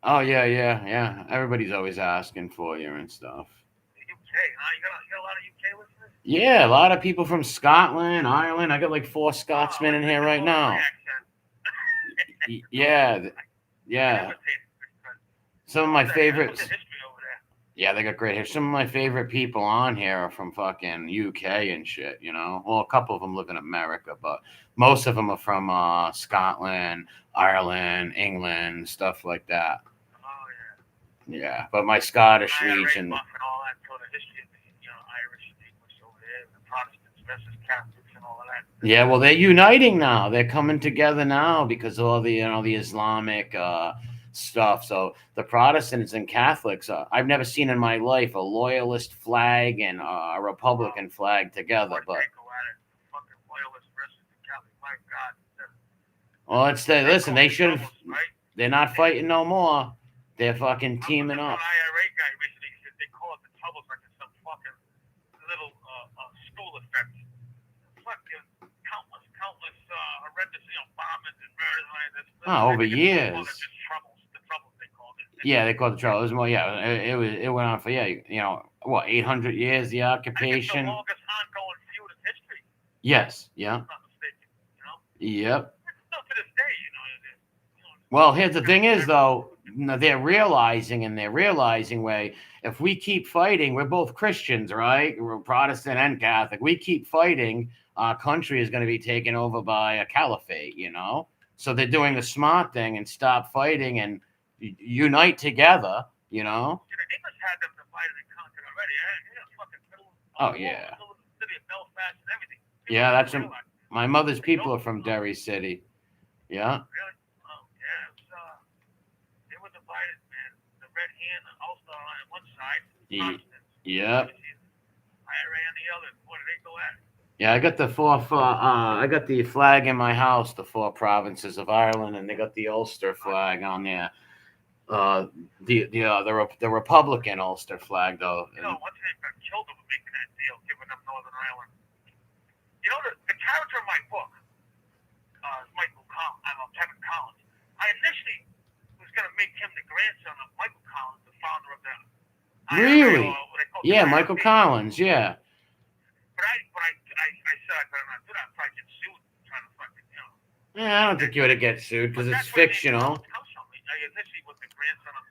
Oh, yeah. Everybody's always asking for you and stuff. The UK, huh? You got a lot of UK listeners? Yeah, a lot of people from Scotland, Ireland. I got like 4 Scotsmen in here right now. Yeah. Some of my favorites. Yeah, they got great hair. Some of my favorite people on here are from fucking UK and shit, you know? Well, a couple of them live in America, but most of them are from Scotland, Ireland, England, stuff like that. Oh, yeah. Yeah, but my Scottish region. And all that sort of history of the, Irish and English over there, the Protestants versus Catholics and all of that. Yeah, well, they're uniting now. They're coming together now because of all the, the Islamic stuff. So the Protestants and Catholics, I've never seen in my life a loyalist flag and a Republican flag together. But Fucking loyalist Well, listen. They should have. Right? They're not fighting no more. They're fucking I was teaming listening to up. an IRA guy recently. He said they call it the troubles like it's some fucking little school effect. Fucking countless horrendous, bombings and murders like this. Oh, over I think it's years. more than just troubles. The troubles they called it. Yeah, they called the trouble. It was more. Yeah, it went on for 800 years. The I think it's the occupation. longest ongoing feud in history. Yes. Yeah. If I'm not mistaken. Yep. Still to this day, Well, here's the thing is though, they're realizing way if we keep fighting, we're both Christians, right? We're Protestant and Catholic. We keep fighting, our country is going to be taken over by a caliphate, So they're doing the smart thing and stop fighting and unite together, The English had them divided and conquered already. Fucking middle Oh, of yeah. the city of Belfast and everything. Yeah, People that's don't realize. my mother's people are from Derry City. Yeah. Really? Oh, yeah. They were divided, man. The Red Hand and Ulster on one side. Protestants. Yep. IRA on the other. What did they go at? Yeah, I got the I got the flag in my house, the 4 provinces of Ireland, and they got the Ulster flag on there. The Republican Ulster flag, though. Once they got killed over making that deal, giving them Northern Ireland. The character in my book, Michael Collins, Kevin Collins. I initially was going to make him the grandson of Michael Collins, the founder of the Really? Yeah, IRA. Michael Collins. Yeah. But I said I better not do that. I'd probably get sued trying to fucking, Yeah, I don't think you ought to get sued because it's That's where the name fictional. Collins comes from. I initially was the grandson of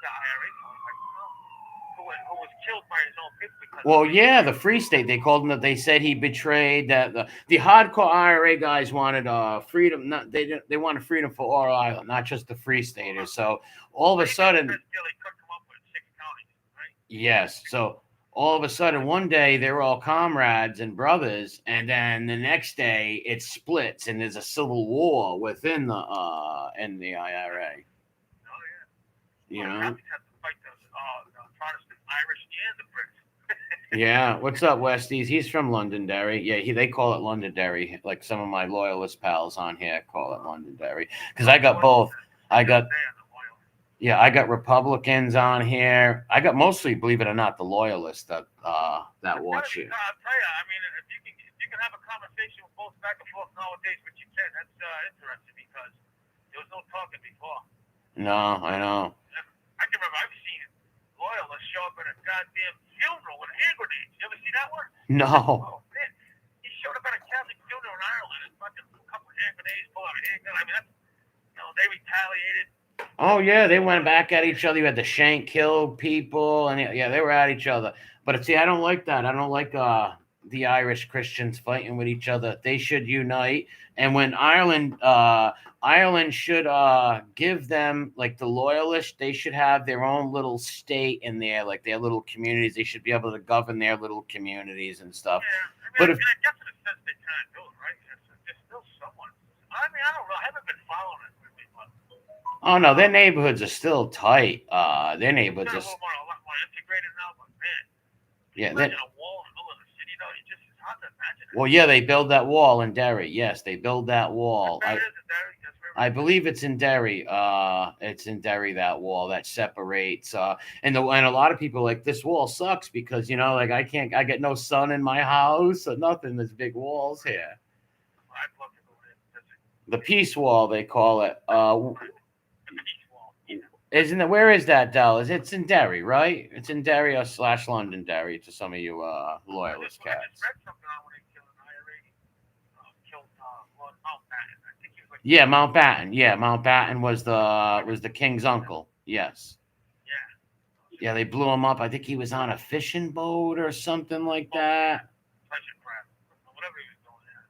the IRA, Michael Collins, who was killed by his own people because. Well, yeah, the Free State. They called him that. They said he betrayed that. The hardcore IRA guys wanted freedom. They wanted freedom for all Ireland, not just the Free Staters. So all of a sudden, They could come up with 6 counties, right? yes. So all of a sudden, one day they're all comrades and brothers, and then the next day it splits, and there's a civil war within the IRA. Oh yeah. Catholics have to fight the Protestant Irish and the Brits. Yeah, what's up, Westies? He's from Londonderry. Yeah, they call it Londonderry. Like some of my loyalist pals on here call it Londonderry because I got both. I got Republicans on here. I got mostly, believe it or not, the loyalists that watch you. I'll tell you. I mean, if you can have a conversation with both back and forth nowadays, but you can, that's interesting because there was no talking before. No, I know. I can remember I've seen loyalists show up at a goddamn funeral with hand grenades. You ever see that one? No. Oh man, he showed up at a Catholic funeral in Ireland and fucking a couple of hand grenades, pull out a handgun. I mean, that's, they retaliated. Oh yeah, they went back at each other. You had the shank kill people, and yeah, they were at each other. But see, I don't like that. I don't like the Irish Christians fighting with each other. They should unite. And when Ireland should give them, like the loyalists, they should have their own little state in there, like their little communities. They should be able to govern their little communities and stuff. Yeah, I mean, I guess in a sense they kind of do it, right? There's still someone. I mean, I don't know. I haven't been following it really, but. Oh no, their neighborhoods are still tight. Their neighborhoods are. A lot more integrated now, but man. Yeah, imagine a wall in the middle of the city, though. It's hard to imagine. Well, yeah, they build that wall in Derry. Yes, they build that wall. I believe it's in Derry. It's in Derry, that wall that separates. And a lot of people like this wall sucks because like I get no sun in my house or nothing. There's big walls here. I'd love to go in. The peace wall, they call it. The peace wall. Isn't it? Where is that, Dallas? It's in Derry, right? It's in Derry or / Londonderry to some of you loyalist cats. I just read something on when they killed an IRA. Killed Mountbatten. I think he was like. Yeah, Mountbatten. Yeah, Mountbatten was the king's uncle. Yes. Yeah. Yeah, they blew him up. I think he was on a fishing boat or something like that. Pleasure craft, whatever he was doing there.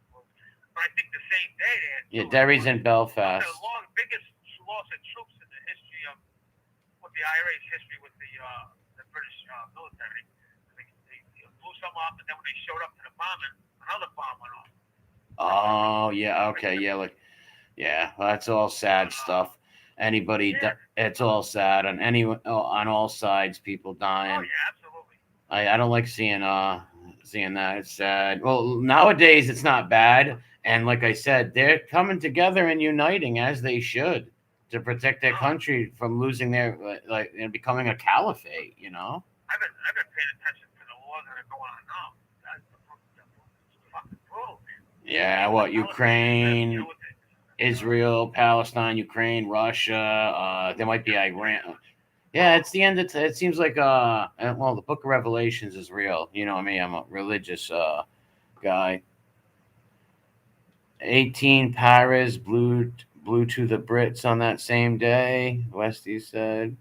But I think the same day they had. Yeah, Derry's in Belfast. The biggest loss of troops in the history of the IRA's history with the British military. They blew some off, and then when they showed up to the bombing, another bomb went off. Oh yeah, okay, yeah, well, that's all sad stuff. It's all sad on all sides, people dying. Oh yeah, absolutely. I don't like seeing seeing that. It's sad. Well, nowadays it's not bad. And like I said, they're coming together and uniting as they should to protect their country from losing their and becoming a caliphate. You know. I've been paying attention to the wars that are going on now. That's fucking brutal, man. Yeah, what Ukraine, Israel, Palestine, Ukraine, Russia. There might be Iran. Yeah, it's the end. It seems like well, the Book of Revelations is real. You know what I mean? I'm a religious guy. 18 Paris blew to the Brits on that same day. Westy said.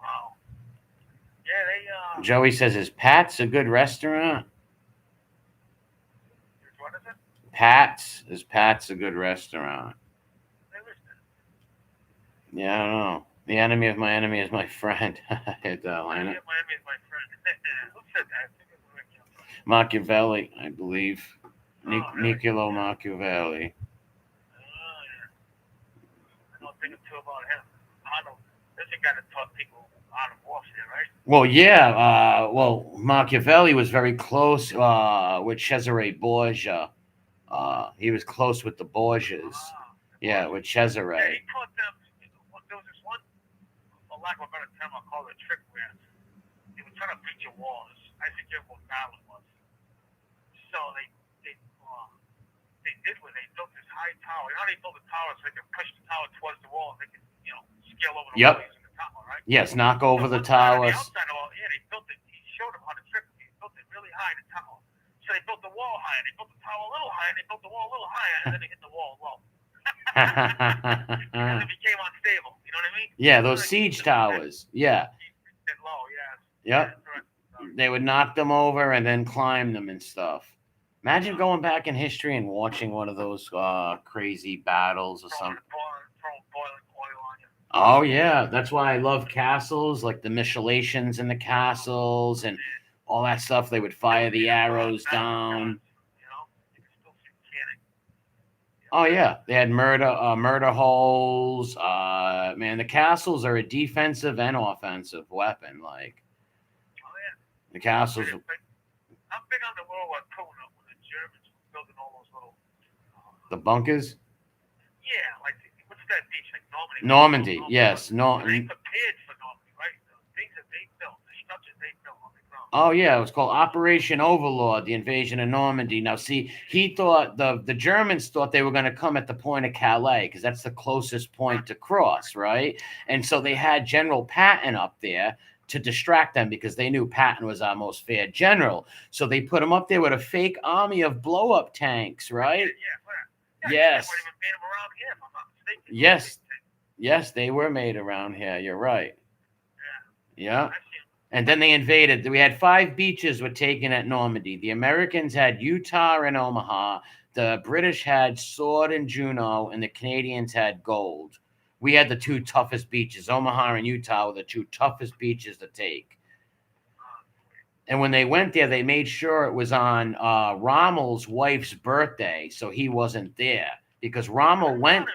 Wow. Yeah, they. Joey says, "Is Pat's a good restaurant?" What is it? Pat's a good restaurant? Yeah, I don't know. The enemy of my enemy is my friend. My enemy is my friend. Who said that? Machiavelli, I believe. Niccolo Machiavelli. Yeah. I don't think too about him. This is the guy that taught people how to warfare, right? Well, yeah. Well, Machiavelli was very close with Cesare Borgia. He was close with the Borgias. Yeah, with Cesare. Yeah, he taught them. There was this one, for lack of a better term, I'll call it a trick where they were trying to breach your walls. I forget what battle it was. So they did when they built this high tower. You know how they built a tower so they could push the tower towards the wall and they could, scale over the wall using the tower, right? Yes, knock over the towers. The outside of the wall, yeah, they built it. He showed them how to trick it. He built it really high, the tower. So they built the wall higher, they built the tower a little higher, and they built the wall a little higher, and then they hit the wall low. Because it became unstable. You know what I mean? Yeah, those siege towers. Yeah. Low, yeah. Yep. They would knock them over and then climb them and stuff. Imagine going back in history and watching one of those crazy battles or something. Oh, yeah. That's why I love castles, like the machinations in the castles and all that stuff. They would fire the arrows down. Oh, yeah. They had murder holes. Man, the castles are a defensive and offensive weapon. Like, the castles. I'm big on the World War II when the Germans were building all those little. The bunkers? Yeah, like, what's that beach? Like Normandy, yes. They prepared for Normandy, right? The things that they built, the structures they built on the ground. Oh, yeah, it was called Operation Overlord, the invasion of Normandy. Now, see, he thought, the Germans thought they were going to come at the point of Calais, because that's the closest point to cross, right? And so they had General Patton up there to distract them because they knew Patton was our most feared general. So they put him up there with a fake army of blow-up tanks, right? Yes. Yes, they were made around here. You're right. Yeah. And then they invaded. We had 5 beaches were taken at Normandy. The Americans had Utah and Omaha. The British had Sword and Juneau, and the Canadians had Gold. We had the 2 toughest beaches. Omaha and Utah were the 2 toughest beaches to take. And when they went there, they made sure it was on Rommel's wife's birthday, so he wasn't there. Because Rommel went...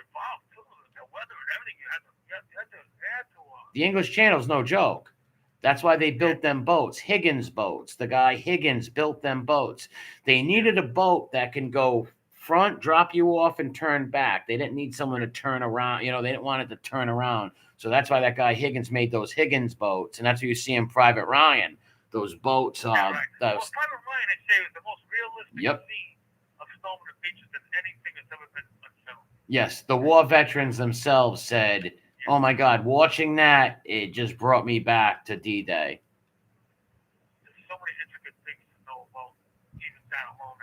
The English Channel's no joke. That's why they built them boats. Higgins boats. The guy Higgins built them boats. They needed a boat that can go front, drop you off, and turn back. They didn't need someone to turn around. They didn't want it to turn around. So that's why that guy Higgins made those Higgins boats. And that's what you see in Private Ryan. Those boats. Private Ryan, I'd say, was the most realistic scene of storming the beaches than anything that's ever been filmed. Yes, the war veterans themselves said, oh, my God, watching that, it just brought me back to D-Day. There's so many intricate things to know about even that alone.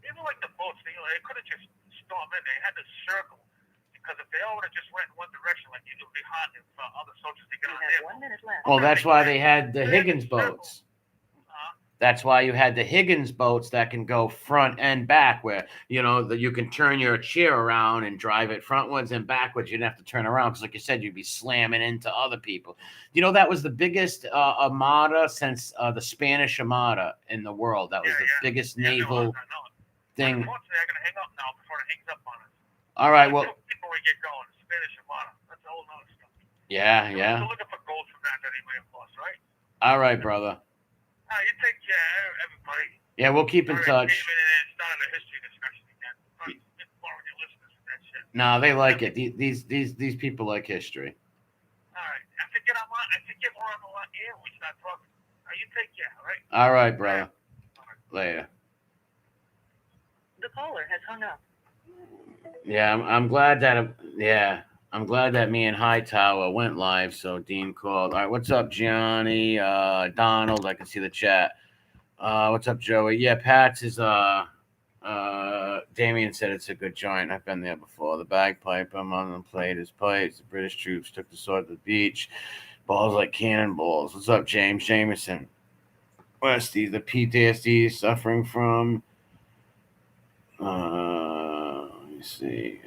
Even like the boats, they could have just stormed in. They had to circle. Because if they all would have just went in one direction, like it would be hard for other soldiers to get on there. 1 minute left. Well, that's why they had the Higgins boats. That's why you had the Higgins boats that can go front and back, where, you can turn your chair around and drive it frontwards and backwards. You didn't have to turn around because, like you said, you'd be slamming into other people. That was the biggest armada since the Spanish Armada in the world. That was the biggest naval thing. Unfortunately, I'm going to hang up now before it hangs up on us. All right, well. Before we get going, the Spanish Armada. That's a whole nother stuff. Yeah. We're looking for gold from that he may have lost, right? All right, brother. You take care, everybody. Yeah, we'll keep in touch. Came in and started a history discussion again. Boring your listeners with that shit. No, they like it. These people like history. All right. I think we're on the air. We start talking. You take care, all right? All right, brother. Later. The caller has hung up. Yeah, I'm glad that I'm glad that me and HighTower went live. So Dean called. All right, what's up, Gianni? Donald, I can see the chat. What's up, Joey? Yeah, Pat's is Damien said it's a good joint. I've been there before. The bagpipe I'm on the plate is pipes. The British troops took the sword to the beach. Balls like cannonballs. What's up, James Jameson? Westy, the PTSD suffering from. Let me see.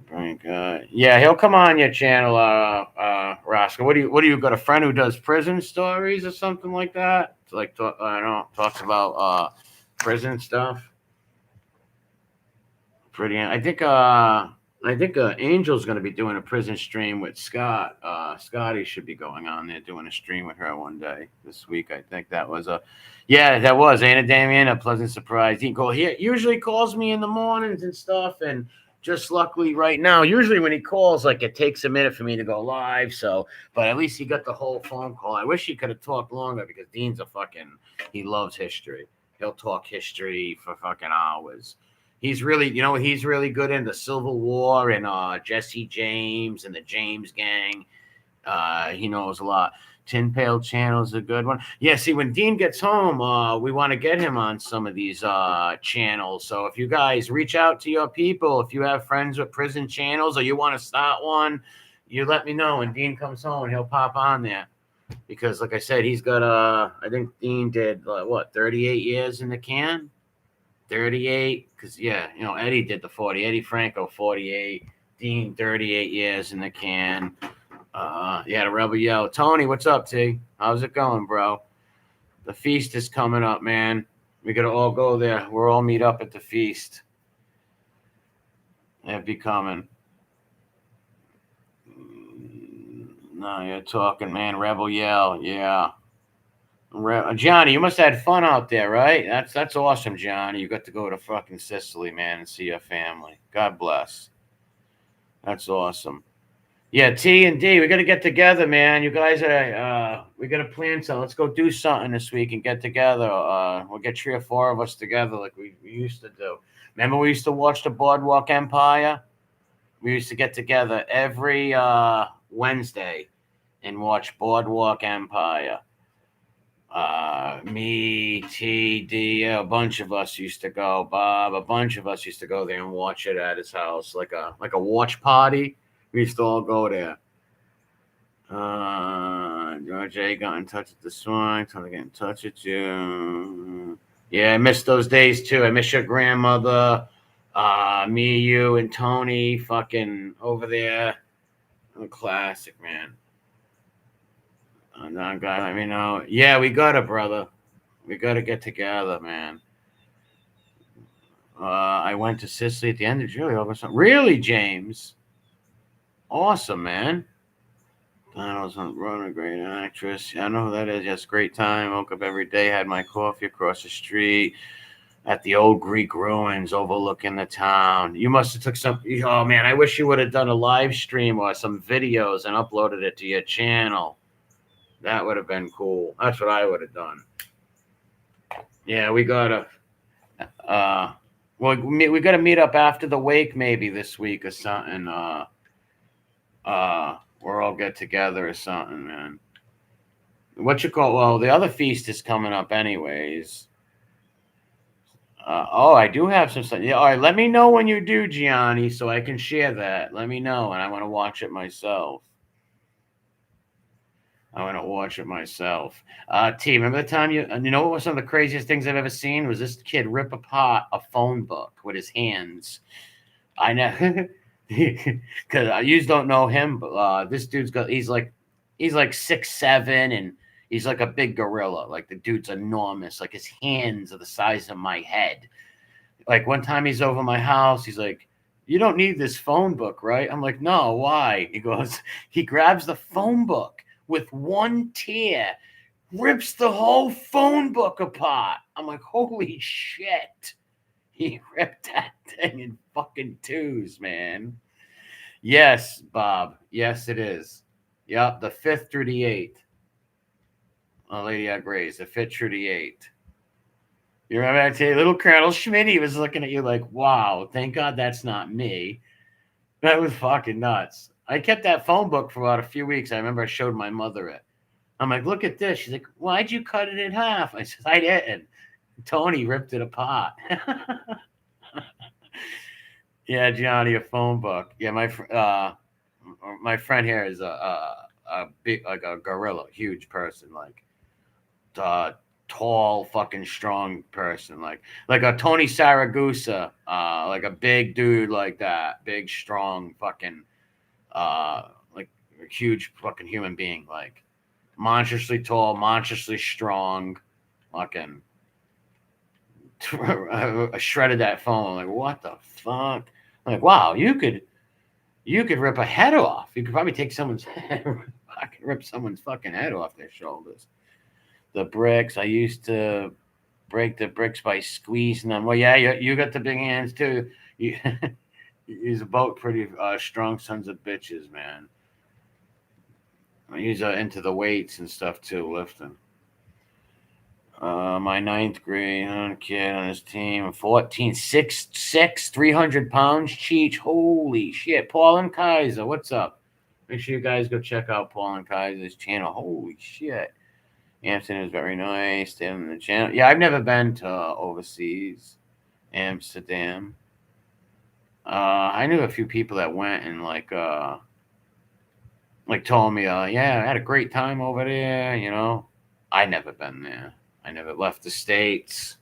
Frank, yeah, he'll come on your channel, Roscoe. What do you got? A friend who does prison stories or something like that? It's like talks about prison stuff. Pretty. I think Angel's going to be doing a prison stream with Scott. Scotty should be going on there doing a stream with her one day this week. I think that was that was Anna Damien, a pleasant surprise. He usually calls me in the mornings and stuff, and just luckily right now, usually when he calls, like it takes a minute for me to go live. So, but at least he got the whole phone call. I wish he could have talked longer because Dean's he loves history. He'll talk history for fucking hours. He's really, he's really good in the Civil War and Jesse James and the James Gang. He knows a lot. Tin Pail Channel is a good one. Yeah, see, when Dean gets home, we want to get him on some of these channels. So if you guys reach out to your people, if you have friends with prison channels or you want to start one, you let me know. When Dean comes home, he'll pop on there. Because, like I said, he's got, I think Dean did, 38 years in the can? 38, because Eddie did the 40. Eddie Franco 48, Dean 38 years in the can. The Rebel Yell. Tony, what's up, T? How's it going, bro? The feast is coming up, man. We gotta all go there. We'll all meet up at the feast. It'll be coming. No, you're talking, man. Rebel Yell, yeah. Johnny, you must have had fun out there, right? That's awesome, Johnny. You got to go to fucking Sicily, man, and see your family. God bless. That's awesome. Yeah, T and D, we got to get together, man. You guys we got to plan something. Let's go do something this week and get together. We'll get 3 or 4 of us together like we used to do. Remember we used to watch the Boardwalk Empire? We used to get together every Wednesday and watch Boardwalk Empire. Me, T, D, a bunch of us used to go. Bob, a bunch of us used to go there and watch it at his house, like a watch party. We used to all go there. George A got in touch with the swine, trying to get in touch with you. Yeah, I miss those days too. I miss your grandmother, me, you, and Tony, fucking over there. A classic, man. That guy, let me know. Yeah, we got it, brother. We got to get together, man. I went to Sicily at the end of July. Really, James? Awesome, man. Donald's a great actress. I know who that is. Yes, great time. Woke up every day, had my coffee across the street at the old Greek ruins overlooking the town. You must have took some. Oh, man, I wish you would have done a live stream or some videos and uploaded it to your channel. That would have been cool. That's what I would have done. Yeah, we gotta. We gotta meet up after the wake maybe this week or something. We're all get together or something, man. What you call? Well, the other feast is coming up anyways. I do have some stuff. Yeah, all right. Let me know when you do, Gianni, so I can share that. Let me know, and I want to watch it myself. I want to watch it myself. T, remember the time you know what was some of the craziest things I've ever seen? Was this kid rip apart a phone book with his hands. I know, because you don't know him, but this dude's he's like 6'7", and he's like a big gorilla. Like the dude's enormous. Like his hands are the size of my head. Like one time he's over my house, he's like, "You don't need this phone book, right?" I'm like, "No, why?" He goes, he grabs the phone book with one tear, rips the whole phone book apart. I'm like, holy shit. He ripped that thing in fucking twos, man. Yes, Bob. Yes, it is. Yep, the 5th through the 8th. Oh, Lady Grace, the 5th through the 8th. You remember I tell you, little Colonel Schmitty was looking at you like, wow, thank God that's not me. That was fucking nuts. I kept that phone book for about a few weeks. I remember I showed my mother it. I'm like, look at this. She's like, why'd you cut it in half? I said, I didn't. Tony ripped it apart. Yeah, Johnny, a phone book. Yeah, my friend here is a big, like a gorilla, huge person, like tall, fucking strong person, like a Tony Saragusa, like a big dude like that, big, strong, fucking, like a huge fucking human being, like monstrously tall, monstrously strong, fucking. I shredded that phone. Like, what the fuck? I'm like, wow, you could rip a head off. You could probably take someone's head. I could rip someone's fucking head off their shoulders. The bricks. I used to break the bricks by squeezing them. Well, yeah, you got the big hands too. You, you're both pretty strong sons of bitches, man. He's into the weights and stuff too, lifting. My 9th grade kid on his team, 14, 6'6", 300 pounds. Cheech, holy shit. Paul and Kaiser, what's up? Make sure you guys go check out Paul and Kaiser's channel. Holy shit. Amsterdam is very nice. Stay on the channel. Yeah, I've never been to overseas. Amsterdam. I knew a few people that went and like told me, yeah, I had a great time over there, you know. I never been there. I never left the States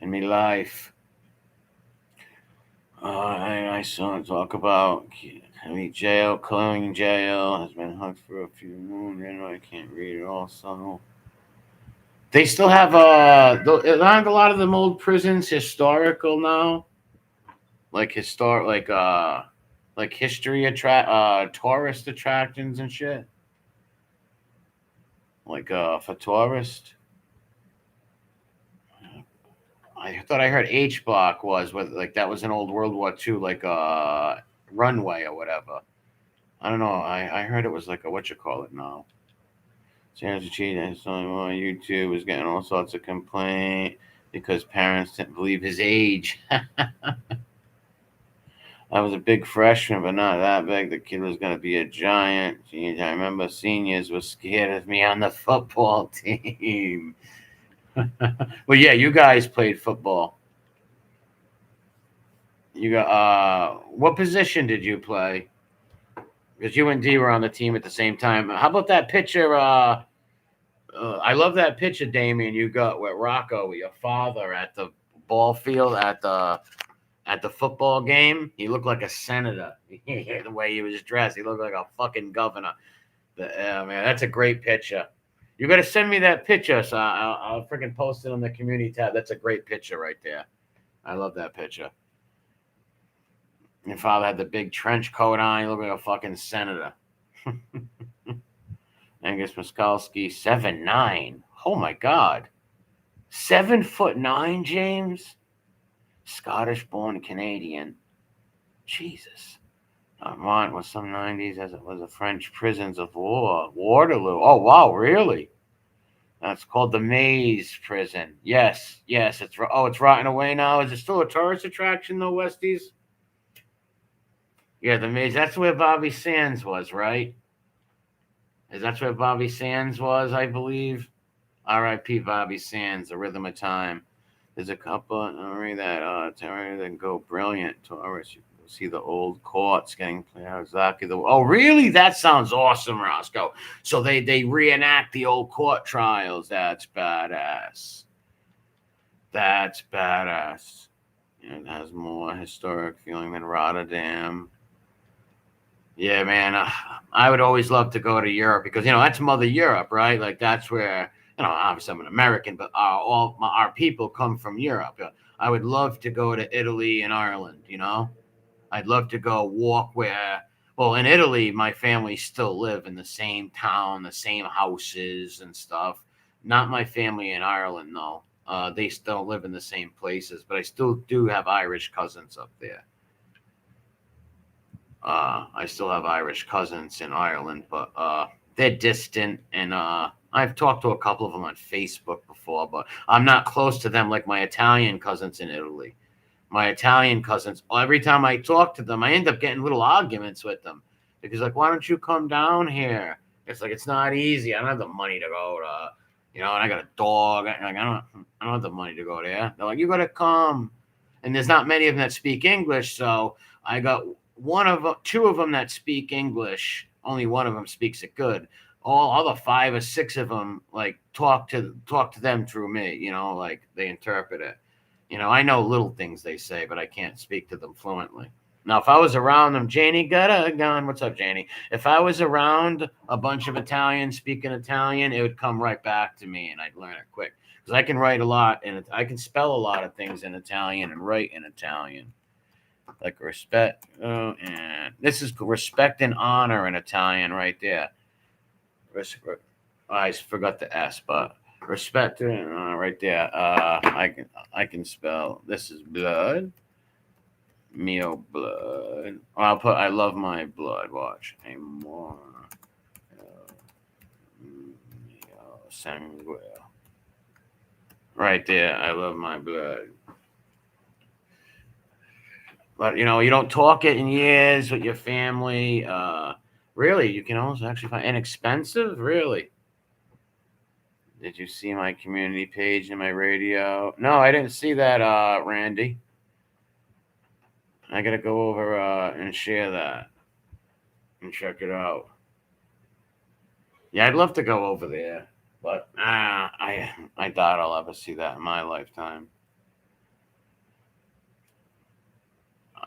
in my life. I saw talk about jail, Cologne jail has been hugged for a few moons. I can't read it all. So they still have aren't a lot of them old prisons historical now, like historic, like history tourist attractions and shit, like for tourists. I thought I heard H block was with like that was an old World War II like runway or whatever. I don't know. I heard it was like a what you call it now. Sarah's cheating on YouTube was getting all sorts of complaint because parents didn't believe his age. I was a big freshman, but not that big. The kid was going to be a giant. Jeez, I remember seniors were scared of me on the football team. Well, yeah, you guys played football. You got what position did you play? Because you and D were on the team at the same time. How about that picture? I love that picture, Damien. You got with Rocco, with your father at the ball field at the football game. He looked like a senator. The way he was dressed, he looked like a fucking governor. Man, that's a great picture. You got to send me that picture, so I'll freaking post it on the community tab. That's a great picture right there. I love that picture. Your father had the big trench coat on. He looked like a fucking senator. Angus Miskalski, 7'9". Oh my God, 7'9", James. Scottish-born Canadian. Jesus. Vermont was some 90s as it was the French prisons of war. Waterloo. Oh, wow, really? That's called the Maze Prison. Yes. It's rotting away now. Is it still a tourist attraction, though, Westies? Yeah, the Maze. That's where Bobby Sands was, right? That's where Bobby Sands was, I believe. R.I.P. Bobby Sands, The Rhythm of Time. There's a couple that go brilliant tourists. You can see the old courts getting played out exactly the. Oh, really? That sounds awesome, Roscoe. So they reenact the old court trials. That's badass. That's badass. It has more historic feeling than Rotterdam. Yeah, man. I would always love to go to Europe because that's Mother Europe, right? Like that's where. Obviously I'm an American, but our people come from Europe. I would love to go to Italy and Ireland. I'd love to go walk where Well, in Italy, my family still live in the same town, the same houses and stuff. Not my family in Ireland, though. They still live in the same places, but I still do have Irish cousins up there. I still have Irish cousins in Ireland, but they're distant, and I've talked to a couple of them on Facebook before, but I'm not close to them like my Italian cousins in Italy. My Italian cousins, every time I talk to them, I end up getting little arguments with them because, like, why don't you come down here? It's like it's not easy. I don't have the money to go to, and I got a dog. I don't have the money to go there. They're like, you got to come, and there's not many of them that speak English, so I got two of them that speak English. Only one of them speaks it good. All other 5 or 6 of them like talk to them through me. Like they interpret it. I know little things they say, but I can't speak to them fluently. Now, if I was around them, Janie got a gun. What's up, Janie? If I was around a bunch of Italians speaking Italian, it would come right back to me, and I'd learn it quick because I can write a lot, and I can spell a lot of things in Italian and write in Italian. Like respect, and this is respect and honor in Italian right there. I forgot the S, but respect right there. I can spell. This is blood. Mio blood. I'll put. I love my blood. Watch. Amor. Mio sangue. Right there. I love my blood. But you don't talk it in years with your family. Really, you can also actually find inexpensive. Really. Did you see my community page in my radio? No, I didn't see that, Randy. I gotta go over and share that and check it out. Yeah, I'd love to go over there, but I doubt I'll ever see that in my lifetime.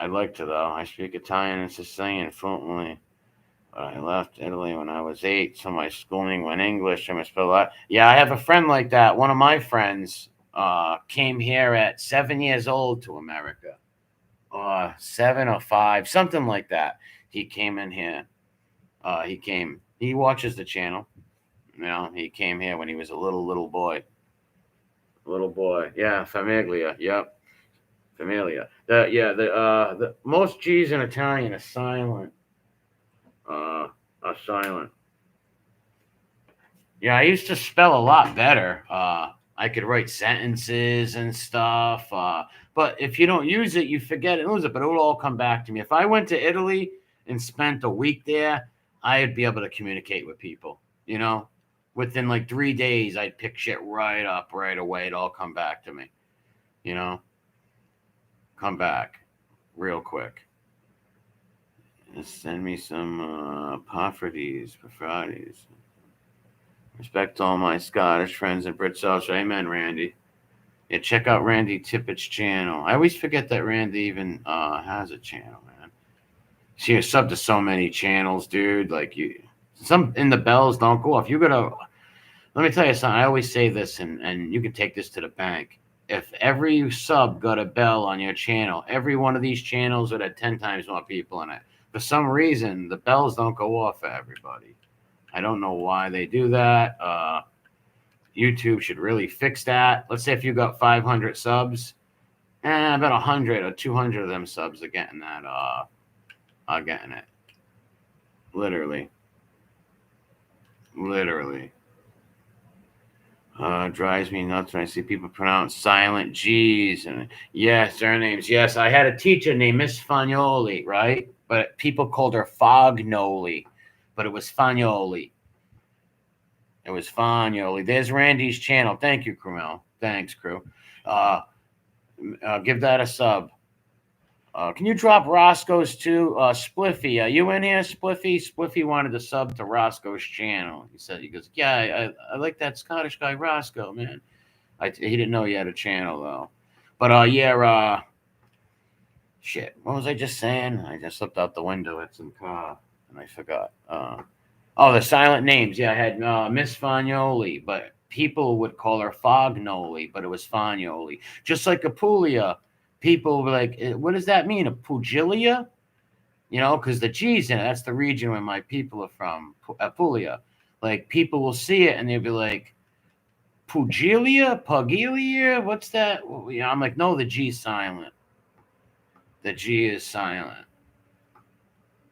I'd like to, though. I speak Italian and Sicilian fluently. But I left Italy when I was 8, so my schooling went English. I must spell a lot. Yeah, I have a friend like that. One of my friends came here at 7 years old to America. 7 or 5, something like that. He came in here. He watches the channel. He came here when he was a little boy. Little boy. Yeah, Famiglia. Yep. Familia. The most G's in Italian are silent. Are silent. Yeah, I used to spell a lot better. I could write sentences and stuff. But if you don't use it, you forget it and lose it. But it will all come back to me. If I went to Italy and spent a week there, I'd be able to communicate with people. Within like 3 days, I'd pick shit right up right away. It'd all come back to me. Come back real quick. Send me some Pafferties. Respect to all my Scottish friends and Brits also. Amen, Randy. Yeah, check out Randy Tippett's channel. I always forget that Randy even has a channel, man. See, you're sub to so many channels, dude. Like some in the bells don't go off. Let me tell you something. I always say this, and you can take this to the bank. If every sub got a bell on your channel, every one of these channels would have 10 times more people in it. For some reason, the bells don't go off for everybody. I don't know why they do that. YouTube should really fix that. Let's say if you got 500 subs, about 100 or 200 of them subs are getting that. Are getting it. Literally. Drives me nuts when I see people pronounce silent G's and yes, their names. Yes, I had a teacher named Miss Fagnoli, right? But people called her Fognoli, but it was Fagnoli. There's Randy's channel. Thank you, Crumel. Thanks, crew. Give that a sub. Can you drop Roscoe's too? Spliffy, are you in here, Spliffy? Spliffy wanted to sub to Roscoe's channel. He goes, yeah, I like that Scottish guy, Roscoe, man. He didn't know he had a channel, though. But, shit, what was I just saying? I just looked out the window at some car, and I forgot. The silent names. Yeah, I had Miss Fagnoli, but people would call her Fognoli, but it was Fagnoli. Just like Apulia. People were like, what does that mean? A pugilia? You know, because the G's in it. That's the region where my people are from, Apulia. Like, people will see it and they'll be like, Pugilia? What's that? Yeah, I'm like, no, the G's silent. The G is silent.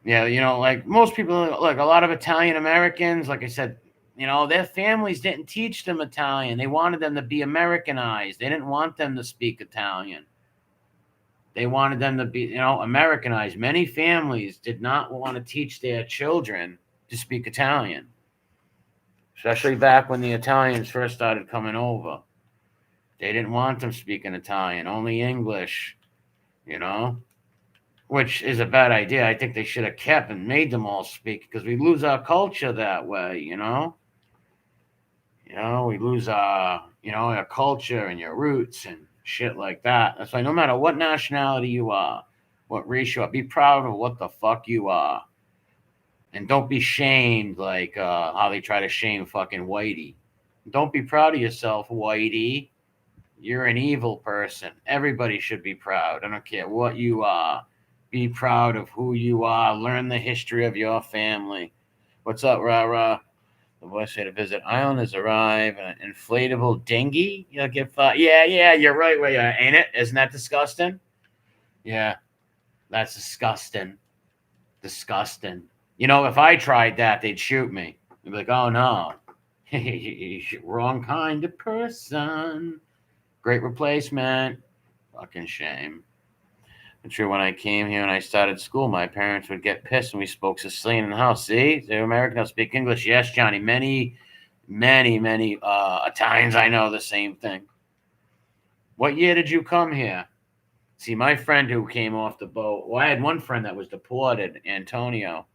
Yeah, you know, like most people, like a lot of Italian Americans, like I said, you know, their families didn't teach them Italian. They wanted them to be Americanized. They didn't want them to speak Italian. They wanted them to be, you know, Americanized. Many families did not want to teach their children to speak Italian, especially back when the Italians first started coming over. They didn't want them speaking Italian, only English, you know, which is a bad idea. I think they should have kept and made them all speak because we lose our culture that way, you know. You know, we lose our culture and your roots and shit like that. That's why no matter what nationality you are, what race you are, be proud of what the fuck you are. And don't be shamed like how they try to shame fucking Whitey. Don't be proud of yourself, Whitey. You're an evil person. Everybody should be proud. I don't care what you are. Be proud of who you are. Learn the history of your family. What's up, Rara? The boy said to visit islanders arrive in an inflatable dinghy. You'll get fought. Yeah, you're right. Where ain't it? Isn't that disgusting? Yeah, that's disgusting. Disgusting. You know, if I tried that, they'd shoot me. They'd be like, "Oh no, wrong kind of person." Great replacement. Fucking shame. But true, when I came here and I started school, my parents would get pissed when we spoke Sicilian in the house. See, they're American, they'll speak English. Yes, Johnny. Many Italians I know the same thing. What year did you come here? See, my friend who came off the boat. Well, I had one friend that was deported, Antonio.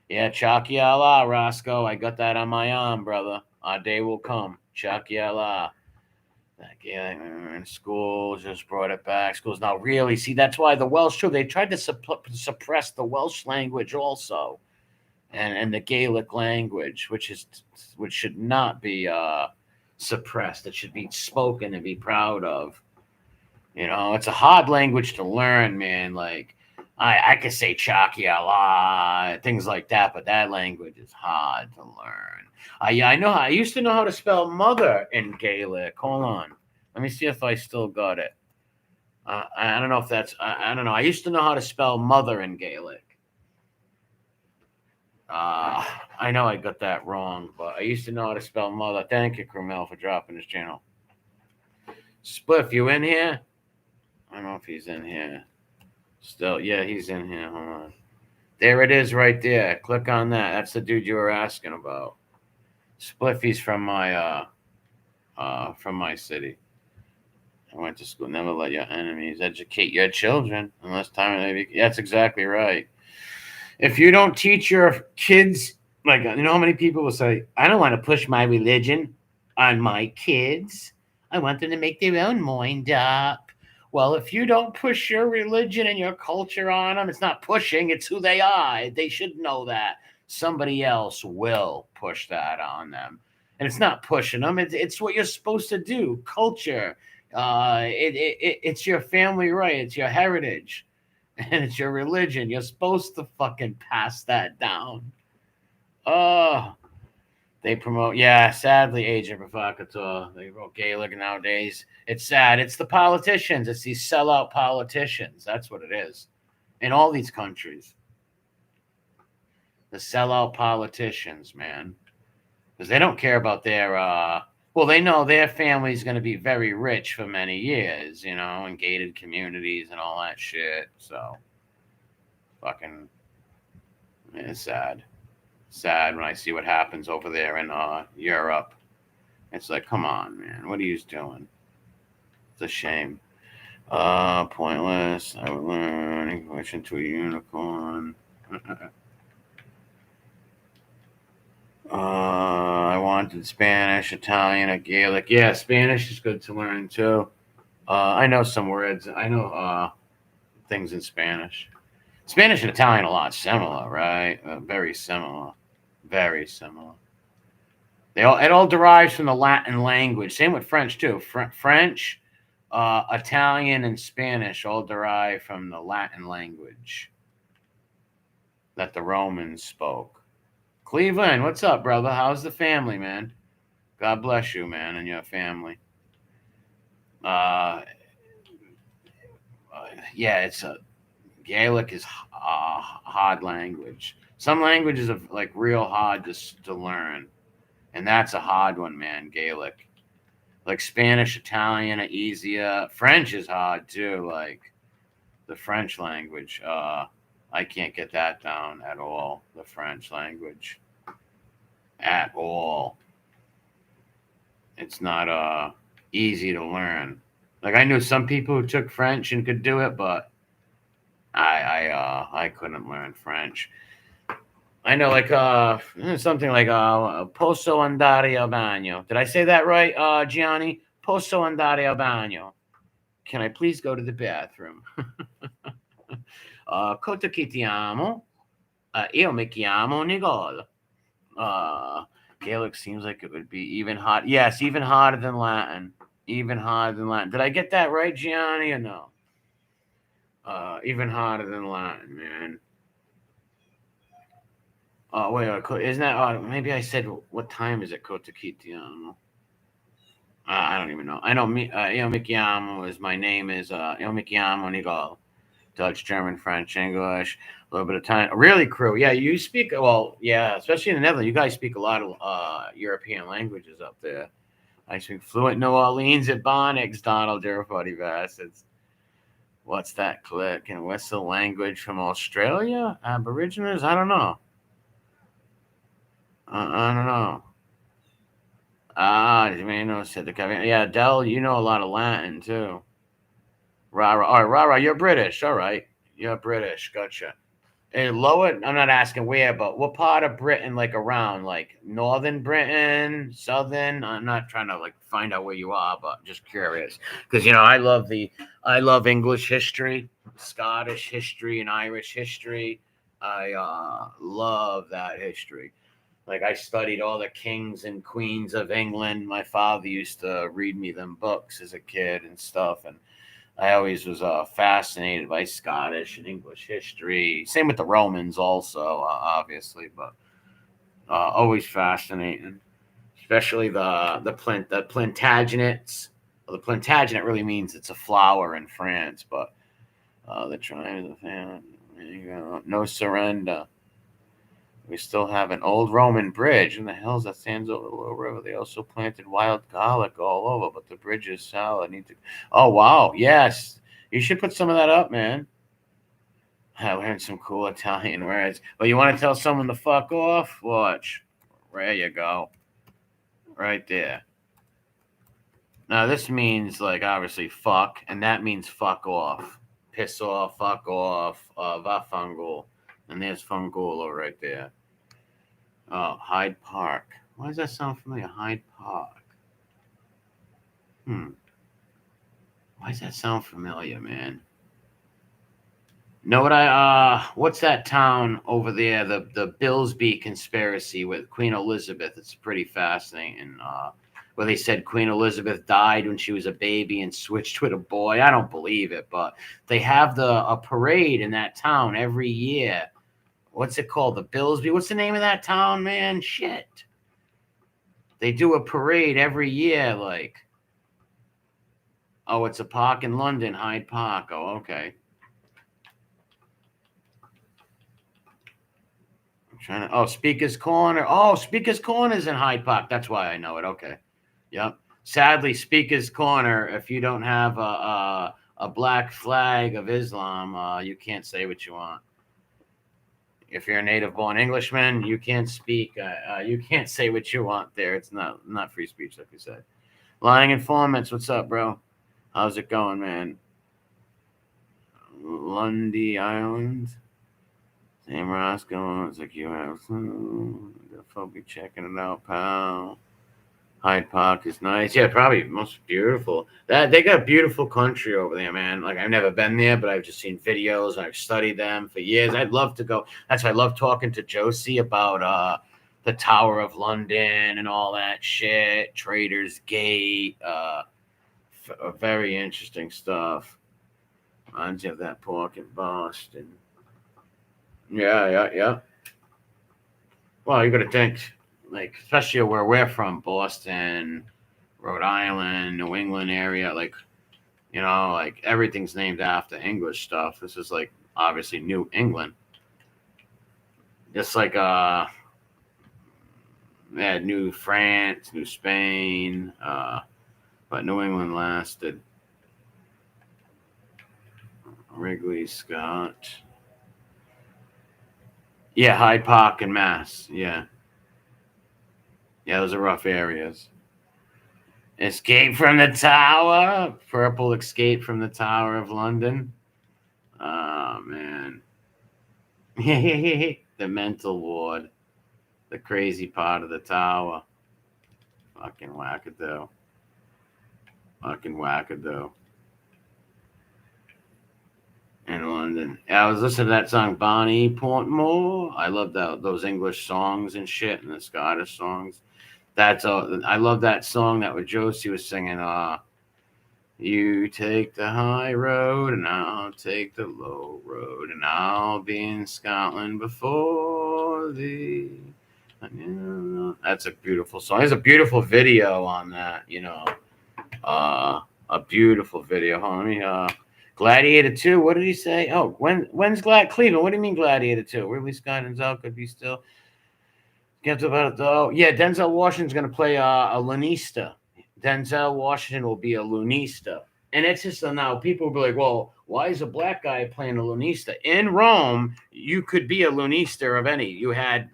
Yeah, Chalky Allah, Roscoe. I got that on my arm, brother. Our day will come. Chalky Allah. Yeah, in school just brought it back. Schools now really see that's why the Welsh too. They tried to suppress the Welsh language also, and the Gaelic language, which should not be suppressed. It should be spoken and be proud of. You know, it's a hard language to learn, man. Like I could say Chalky Allah, things like that, but that language is hard to learn. I know. I used to know how to spell mother in Gaelic. Hold on, let me see if I still got it. I don't know if that's. I don't know. I used to know how to spell mother in Gaelic. I know I got that wrong, but I used to know how to spell mother. Thank you, Cromel, for dropping this channel. Spliff, you in here? I don't know if he's in here. Still, yeah, he's in here. Hold on. There it is right there. Click on that. That's the dude you were asking about. Spliffy's from my city. I went to school. Never let your enemies educate your children unless time they be. That's exactly right. If you don't teach your kids, like, you know how many people will say, I don't want to push my religion on my kids. I want them to make their own mind up. Well, if you don't push your religion and your culture on them, it's not pushing, it's who they are. They should know that. Somebody else will push that on them. And it's not pushing them, it's what you're supposed to do. Culture. It's your family right. It's your heritage. And it's your religion. You're supposed to fucking pass that down. Oh. They promote, yeah, sadly, agent provocateur. They wrote Gaelic nowadays. It's sad. It's the politicians. It's these sellout politicians. That's what it is. In all these countries. The sellout politicians, man. Because they don't care about their, well, they know their family's going to be very rich for many years, you know, in gated communities and all that shit. So, fucking, it's sad. Sad when I see what happens over there in Europe. It's like, come on, man. What are you doing? It's a shame. Pointless. I would learn English into a unicorn. I wanted Spanish, Italian, or Gaelic. Yeah, Spanish is good to learn too. I know some words. I know things in Spanish. Spanish and Italian are a lot similar, right? Very similar. Very similar. It all derives from the Latin language. Same with French too. French, Italian, and Spanish all derive from the Latin language. that the Romans spoke. Cleveland, what's up, brother? How's the family, man? God bless you, man, and your family. Uh, yeah, it's a Gaelic is a hard language. Some languages are like real hard to learn, and that's a hard one, man. Gaelic, like Spanish, Italian, are easier. French is hard too. Like the French language, I can't get that down at all. The French language, at all. It's not easy to learn. Like I knew some people who took French and could do it, but I couldn't learn French. I know like something like posso andare al bagno. Did I say that right, Gianni? Posso andare al bagno. Can I please go to the bathroom? Cosa che ti amo? Io mi chiamo Nicole. Gaelic seems like it would be even hot. Yes, even harder than Latin. Even harder than Latin. Did I get that right, Gianni, or no? Even harder than Latin, man. Wait, isn't that? Maybe I said what time is it? Kota Kitiano. I don't even know. I know Io mi chiamo is my name is Io mi chiamo Nicole. Dutch, German, French, English, a little bit of time. Really, crew. Yeah, you speak well. Yeah, especially in the Netherlands, you guys speak a lot of European languages up there. I speak fluent New Orleans at Bonix, Donald, dear funny bastards. What's that click? And what's the language from Australia? Aborigines? I don't know. I don't know. Said the Kevin. Yeah, Dell, you know a lot of Latin too. Rara. All right, Rara, you're British. All right. You're British. Gotcha. And lower, I'm not asking where, but what part of Britain, like around, like northern Britain, southern? I'm not trying to like find out where you are, but just curious because I love English history, Scottish history, and Irish history. I love that history. Like I studied all the kings and queens of England. My father used to read me them books as a kid and stuff, and I always was fascinated by Scottish and English history. Same with the Romans, also, obviously, but always fascinating. Especially the Plantagenets. Well, the Plantagenet really means it's a flower in France, but the tribe of the family, no surrender. We still have an old Roman bridge in the hills that stands over the little river. They also planted wild garlic all over, but the bridge is solid. Oh wow, yes, you should put some of that up, man. I learned some cool Italian words. But you want to tell someone to fuck off? Watch. There you go. Right there. Now this means like obviously fuck, and that means fuck off. Piss off, fuck off, vaffanculo. And there's fanculo right there. Hyde Park. Why does that sound familiar? Hyde Park. Why does that sound familiar, man? Know what what's that town over there? The Billsby conspiracy with Queen Elizabeth. It's pretty fascinating. Where they said Queen Elizabeth died when she was a baby and switched with a boy. I don't believe it, but they have a parade in that town every year. What's it called? The Billsby. What's the name of that town, man? Shit. They do a parade every year, like. Oh, it's a park in London, Hyde Park. Oh, okay. I'm trying to. Oh, Speaker's Corner. Oh, Speaker's Corner is in Hyde Park. That's why I know it. Okay. Yep. Sadly, Speaker's Corner. If you don't have a black flag of Islam, you can't say what you want. If you're a native-born Englishman, you can't speak. You can't say what you want there. It's not free speech, like we said. Lying informants, what's up, bro? How's it going, man? Lundy Island. Same Roscoe. It's like you have. I'll be checking it out, pal. Hyde Park is nice. Yeah, probably most beautiful. They got beautiful country over there, man. Like I've never been there, but I've just seen videos. I've studied them for years. I'd love to go. That's why I love talking to Josie about the Tower of London and all that shit. Trader's Gate. Very interesting stuff. Reminds you of that park in Boston. Yeah. Well, you got to think, like, especially where we're from, Boston, Rhode Island, New England area, like, like everything's named after English stuff. This is like obviously New England. Just like yeah, New France, New Spain, but New England lasted. Wrigley, Scott. Yeah, Hyde Park and Mass. Yeah, those are rough areas. Escape from the Tower. Purple Escape from the Tower of London. Oh man. The mental ward. The crazy part of the tower. Fucking wackadoo. Fucking wackadoo. In London. Yeah, I was listening to that song Bonnie Portmore. I love those English songs and shit and the Scottish songs. That's all. I love that song that what Josie was singing. You take the high road and I'll take the low road and I'll be in Scotland before thee. That's a beautiful song. There's a beautiful video on that. A beautiful video. Hold on, let me Gladiator 2, what did he say? Oh, when's Cleveland? What do you mean Gladiator 2? Ridley Scott and Denzel could be still. Get about it though. Yeah, Denzel Washington's gonna play a Lunista. Denzel Washington will be a Lunista. And it's just now people will be like, well, why is a black guy playing a Lunista? In Rome, you could be a Lunista of any. You had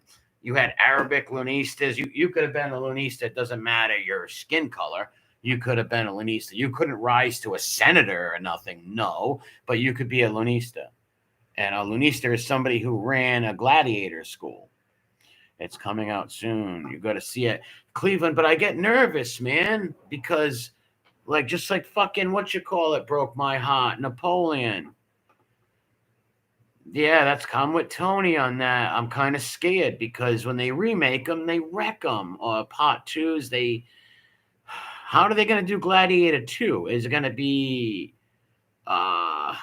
Arabic Lunistas. You could have been a Lunista. It doesn't matter your skin color. You could have been a Lunista. You couldn't rise to a senator or nothing, no, but you could be a Lunista. And a Lunista is somebody who ran a gladiator school. It's coming out soon. You got to see it. Cleveland, but I get nervous, man, because just like fucking broke my heart. Napoleon. Yeah, that's come with Tony on that. I'm kind of scared because when they remake them, they wreck them. Or part twos, how are they going to do Gladiator 2? Is it going to be a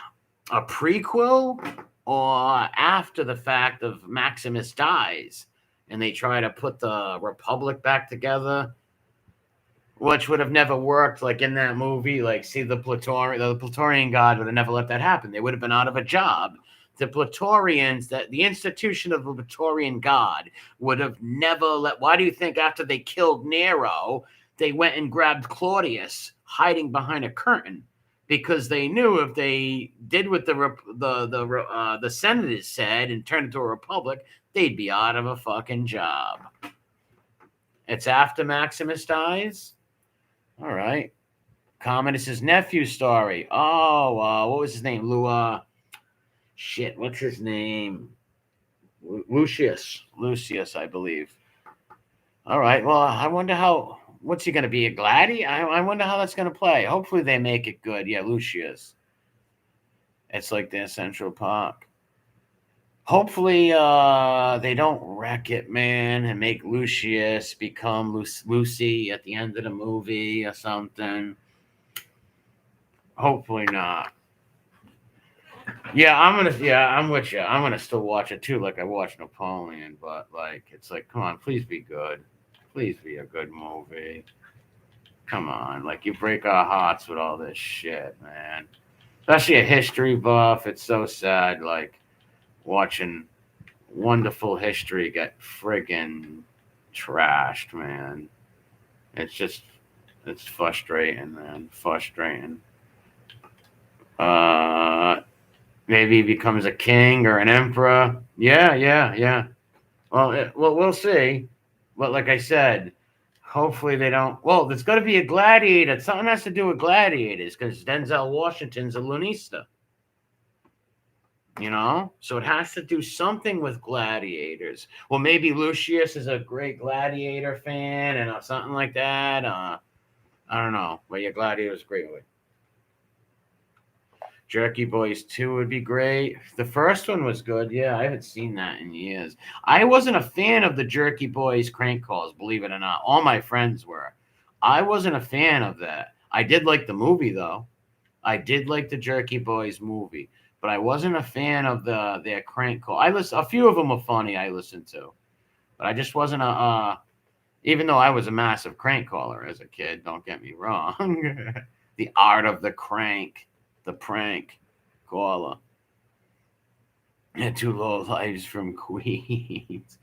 prequel or after the fact of Maximus dies and they try to put the Republic back together, which would have never worked like in that movie? Like, see, the Praetorian Guard would have never let that happen. They would have been out of a job. The Praetorians, the institution of the Praetorian Guard would have never let. Why do you think after they killed Nero, they went and grabbed Claudius hiding behind a curtain? Because they knew if they did what the senators said and turned into a republic, they'd be out of a fucking job. It's after Maximus dies? All right. Commodus's nephew story. Oh, what was his name? What's his name? Lucius, I believe. All right. Well, I wonder what's he going to be, a gladiator? I wonder how that's going to play. Hopefully they make it good. Yeah, Lucius. It's like their Central Park. Hopefully they don't wreck it, man, and make Lucius become Lucy at the end of the movie or something. Hopefully not. Yeah, I'm with you. I'm gonna still watch it too, like I watched Napoleon, but it's like, come on, please be good. Please be a good movie. Come on, you break our hearts with all this shit, man. Especially a history buff. It's so sad, watching wonderful history get friggin' trashed, man. It's frustrating, man. Frustrating. Maybe he becomes a king or an emperor. Yeah. Well, we'll see. But like I said, hopefully they don't. Well, there's got to be a gladiator. Something has to do with gladiators because Denzel Washington's a Lunista. So it has to do something with gladiators. Well, maybe Lucius is a great gladiator fan and something like that. I don't know. But yeah, Gladiator's a great movie. Jerky Boys 2 would be great. The first one was good. Yeah, I haven't seen that in years. I wasn't a fan of the Jerky Boys crank calls, believe it or not. All my friends were. I wasn't a fan of that. I did like the movie, though. I did like the Jerky Boys movie. but I wasn't a fan of their crank call. A few of them were funny. I listened to, but I just wasn't even though I was a massive crank caller as a kid. Don't get me wrong. The art of the crank, the prank caller. And two low lives from Queens.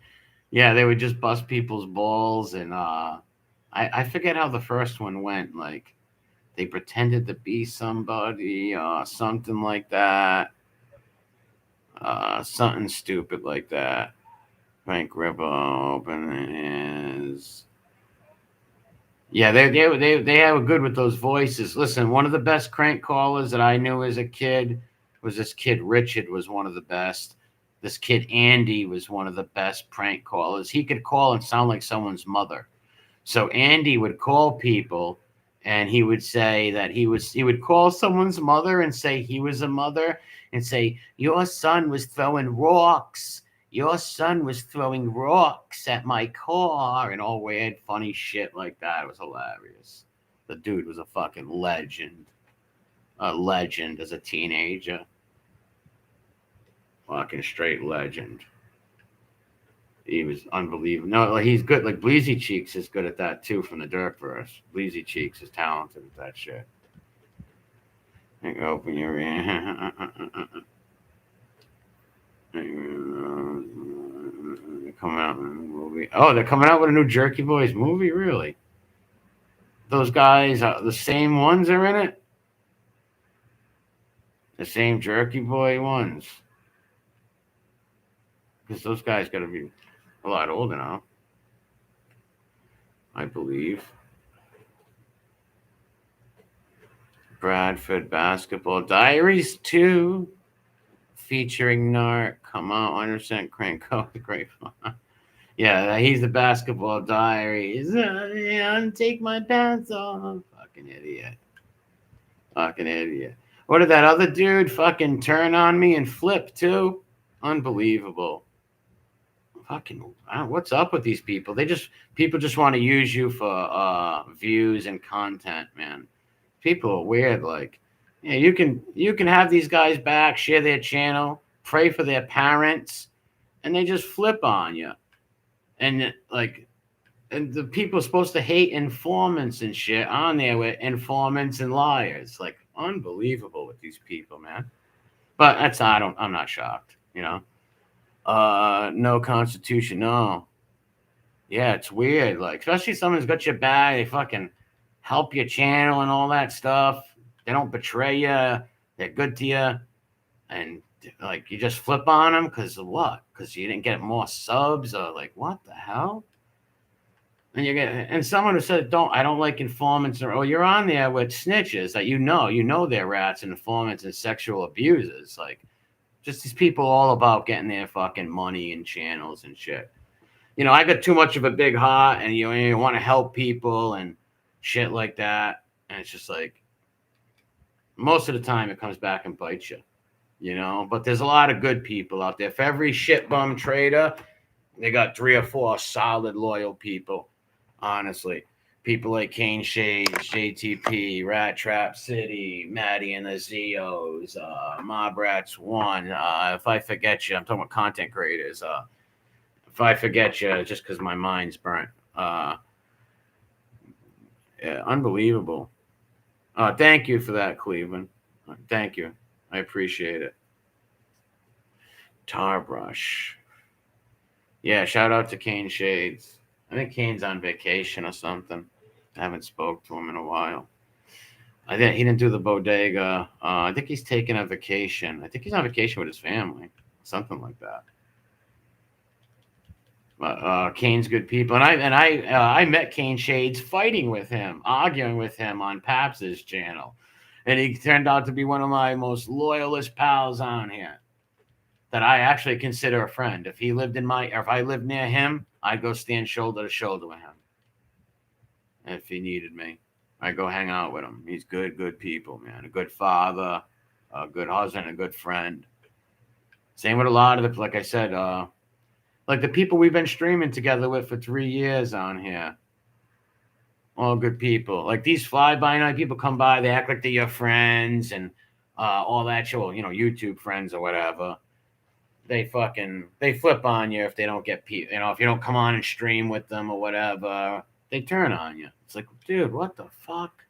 Yeah, they would just bust people's balls, and I forget how the first one went. Like they pretended to be somebody, something like that, something stupid like that. Frank Ripper open his. Yeah, they were good with those voices. Listen, one of the best crank callers that I knew as a kid was this kid Richard was one of the best. This kid Andy was one of the best prank callers. He could call and sound like someone's mother. So Andy would call people and he would say that he would call someone's mother and say he was a mother and say, your son was throwing rocks. Your son was throwing rocks at my car and all weird, funny shit like that. It was hilarious. The dude was a fucking legend. A legend as a teenager. Fucking straight legend. He was unbelievable. No, like he's good. Like Bleezy Cheeks is good at that too from the Dirt Verse. Bleezy Cheeks is talented at that shit. Like, open your coming out with a movie. Oh, they're coming out with a new Jerky Boys movie, really? Those guys, the same ones are in it? The same Jerky Boy ones. Because those guys got to be a lot older now, I believe. Bradford Basketball Diaries 2, featuring Narc. Come on, 100% crank up the great fun. Yeah, he's the Basketball Diaries. Take my pants off. Fucking idiot. Fucking idiot. What did that other dude fucking turn on me and flip too? Unbelievable. Fucking, what's up with these people? People just want to use you for views and content, man. People are weird. Like, yeah, you can have these guys back, share their channel, pray for their parents, and they just flip on you. And the people are supposed to hate informants and shit on there with informants and liars. Like, unbelievable with these people, man. But I'm not shocked, you know. No Constitution, no. Yeah, it's weird. Like, especially if someone's got your back, they fucking help your channel and all that stuff. They don't betray you. They're good to you. And like, you just flip on them because of what? Because you didn't get more subs, or like, what the hell? And someone who said, I don't like informants, or you're on there with snitches that you know they're rats and informants and sexual abusers. Like, just these people all about getting their fucking money and channels and shit. You know, I got too much of a big heart, and you want to help people and shit like that. And it's just like, most of the time it comes back and bites you, you know. But there's a lot of good people out there. For every shit bum trader, they got 3 or 4 solid, loyal people, honestly. People like Kane Shades, JTP, Rat Trap City, Maddie and the Zeos, Mob Rats 1. If I forget you, I'm talking about content creators. If I forget you, just because my mind's burnt. Yeah, unbelievable. Thank you for that, Cleveland. Thank you. I appreciate it. Tarbrush. Yeah, shout out to Kane Shades. I think Kane's on vacation or something. I haven't spoke to him in a while. I think he didn't do the bodega. I think he's taking a vacation. I think he's on vacation with his family. Something like that. But Kane's good people. And I met Kane Shades fighting with him, arguing with him on Paps's channel. And he turned out to be one of my most loyalist pals on here that I actually consider a friend. If I lived near him, I'd go stand shoulder to shoulder with him. If he needed me, I'd go hang out with him. He's good people, man. A good father, a good husband, a good friend. Same with a lot of like I said, like the people we've been streaming together with for 3 years on here. All good people. Like these fly-by-night people come by, they act like they're your friends, and all that show, YouTube friends or whatever. They flip on you if they don't get if you don't come on and stream with them or whatever. They turn on you. It's like, dude, what the fuck?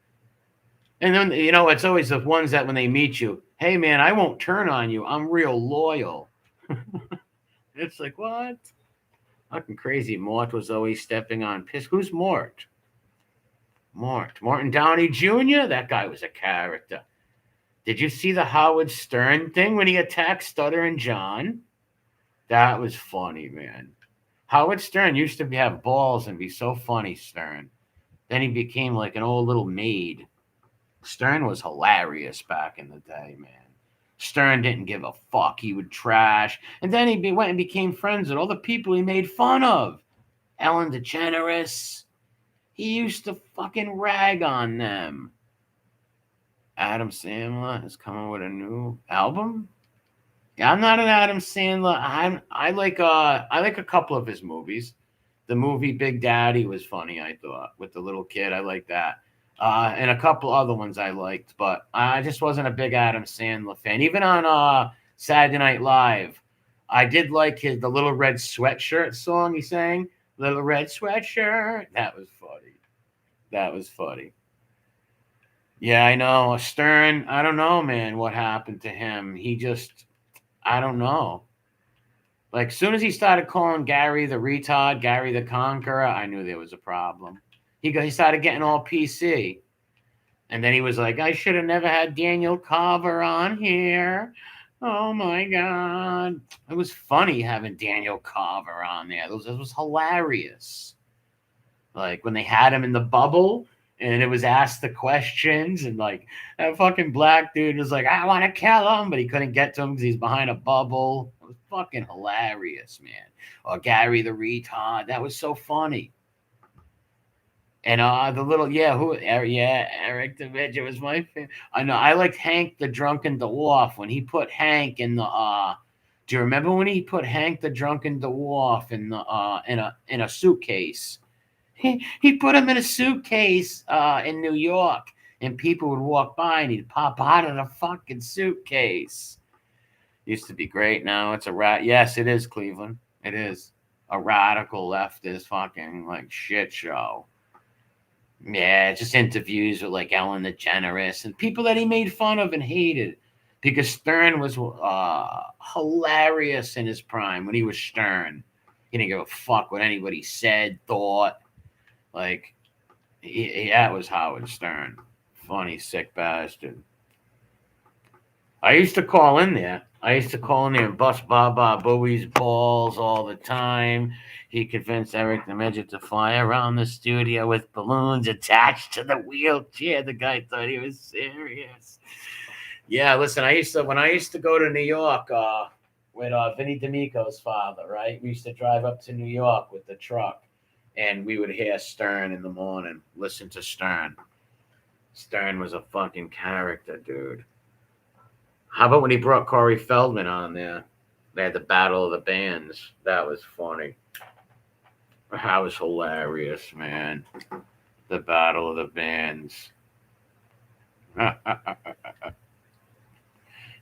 And then it's always the ones that when they meet you, hey man, I won't turn on you. I'm real loyal. It's like, what? Fucking crazy. Mort was always stepping on piss. Who's Mort? Morton Downey Jr. That guy was a character. Did you see the Howard Stern thing when he attacked Stuttering John? That was funny, man. Howard Stern used to have balls and be so funny, Stern. Then he became like an old little maid. Stern was hilarious back in the day, man. Stern didn't give a fuck. He would trash. And then he went and became friends with all the people he made fun of. Ellen DeGeneres. He used to fucking rag on them. Adam Sandler is coming with a new album. Yeah, I'm not an Adam Sandler. I like a couple of his movies. The movie Big Daddy was funny, I thought, with the little kid. I like that. And a couple other ones I liked, but I just wasn't a big Adam Sandler fan. Even on Saturday Night Live, I did like the Little Red Sweatshirt song he sang. Little Red Sweatshirt. That was funny. Yeah, I know. Stern, I don't know, man, what happened to him. I don't know. Like, as soon as he started calling Gary the retard, Gary the conqueror, I knew there was a problem. He started getting all PC. And then he was like, I should have never had Daniel Carver on here. Oh, my God. It was funny having Daniel Carver on there. It was hilarious. Like, when they had him in the bubble, and it was asked the questions, and like that fucking black dude was like, I want to kill him, but he couldn't get to him because he's behind a bubble. It was fucking hilarious, man. Or Gary the retard. That was so funny. And the little Eric the Midget was my favorite. I know I liked Hank the Drunken Dwarf when he put Hank in the. Do you remember when he put Hank the Drunken Dwarf in the in a suitcase? He put him in a suitcase in New York, and people would walk by and he'd pop out of the fucking suitcase. Used to be great. Now it's a rat. Yes, it is Cleveland. It is a radical leftist fucking like shit show. Yeah, just interviews with like Ellen DeGeneres and people that he made fun of and hated because Stern was hilarious in his prime when he was Stern. He didn't give a fuck what anybody said, thought. Like, that was Howard Stern. Funny, sick bastard. I used to call in there. And bust Baba Bowie's balls all the time. He convinced Eric the Midget to fly around the studio with balloons attached to the wheelchair. The guy thought he was serious. Yeah, listen, when I used to go to New York with Vinny D'Amico's father, right? We used to drive up to New York with the truck, and we would hear Stern in the morning, listen to Stern. Stern was a fucking character, dude. How about when he brought Corey Feldman on there? They had the Battle of the Bands. That was funny. That was hilarious, man. The Battle of the Bands.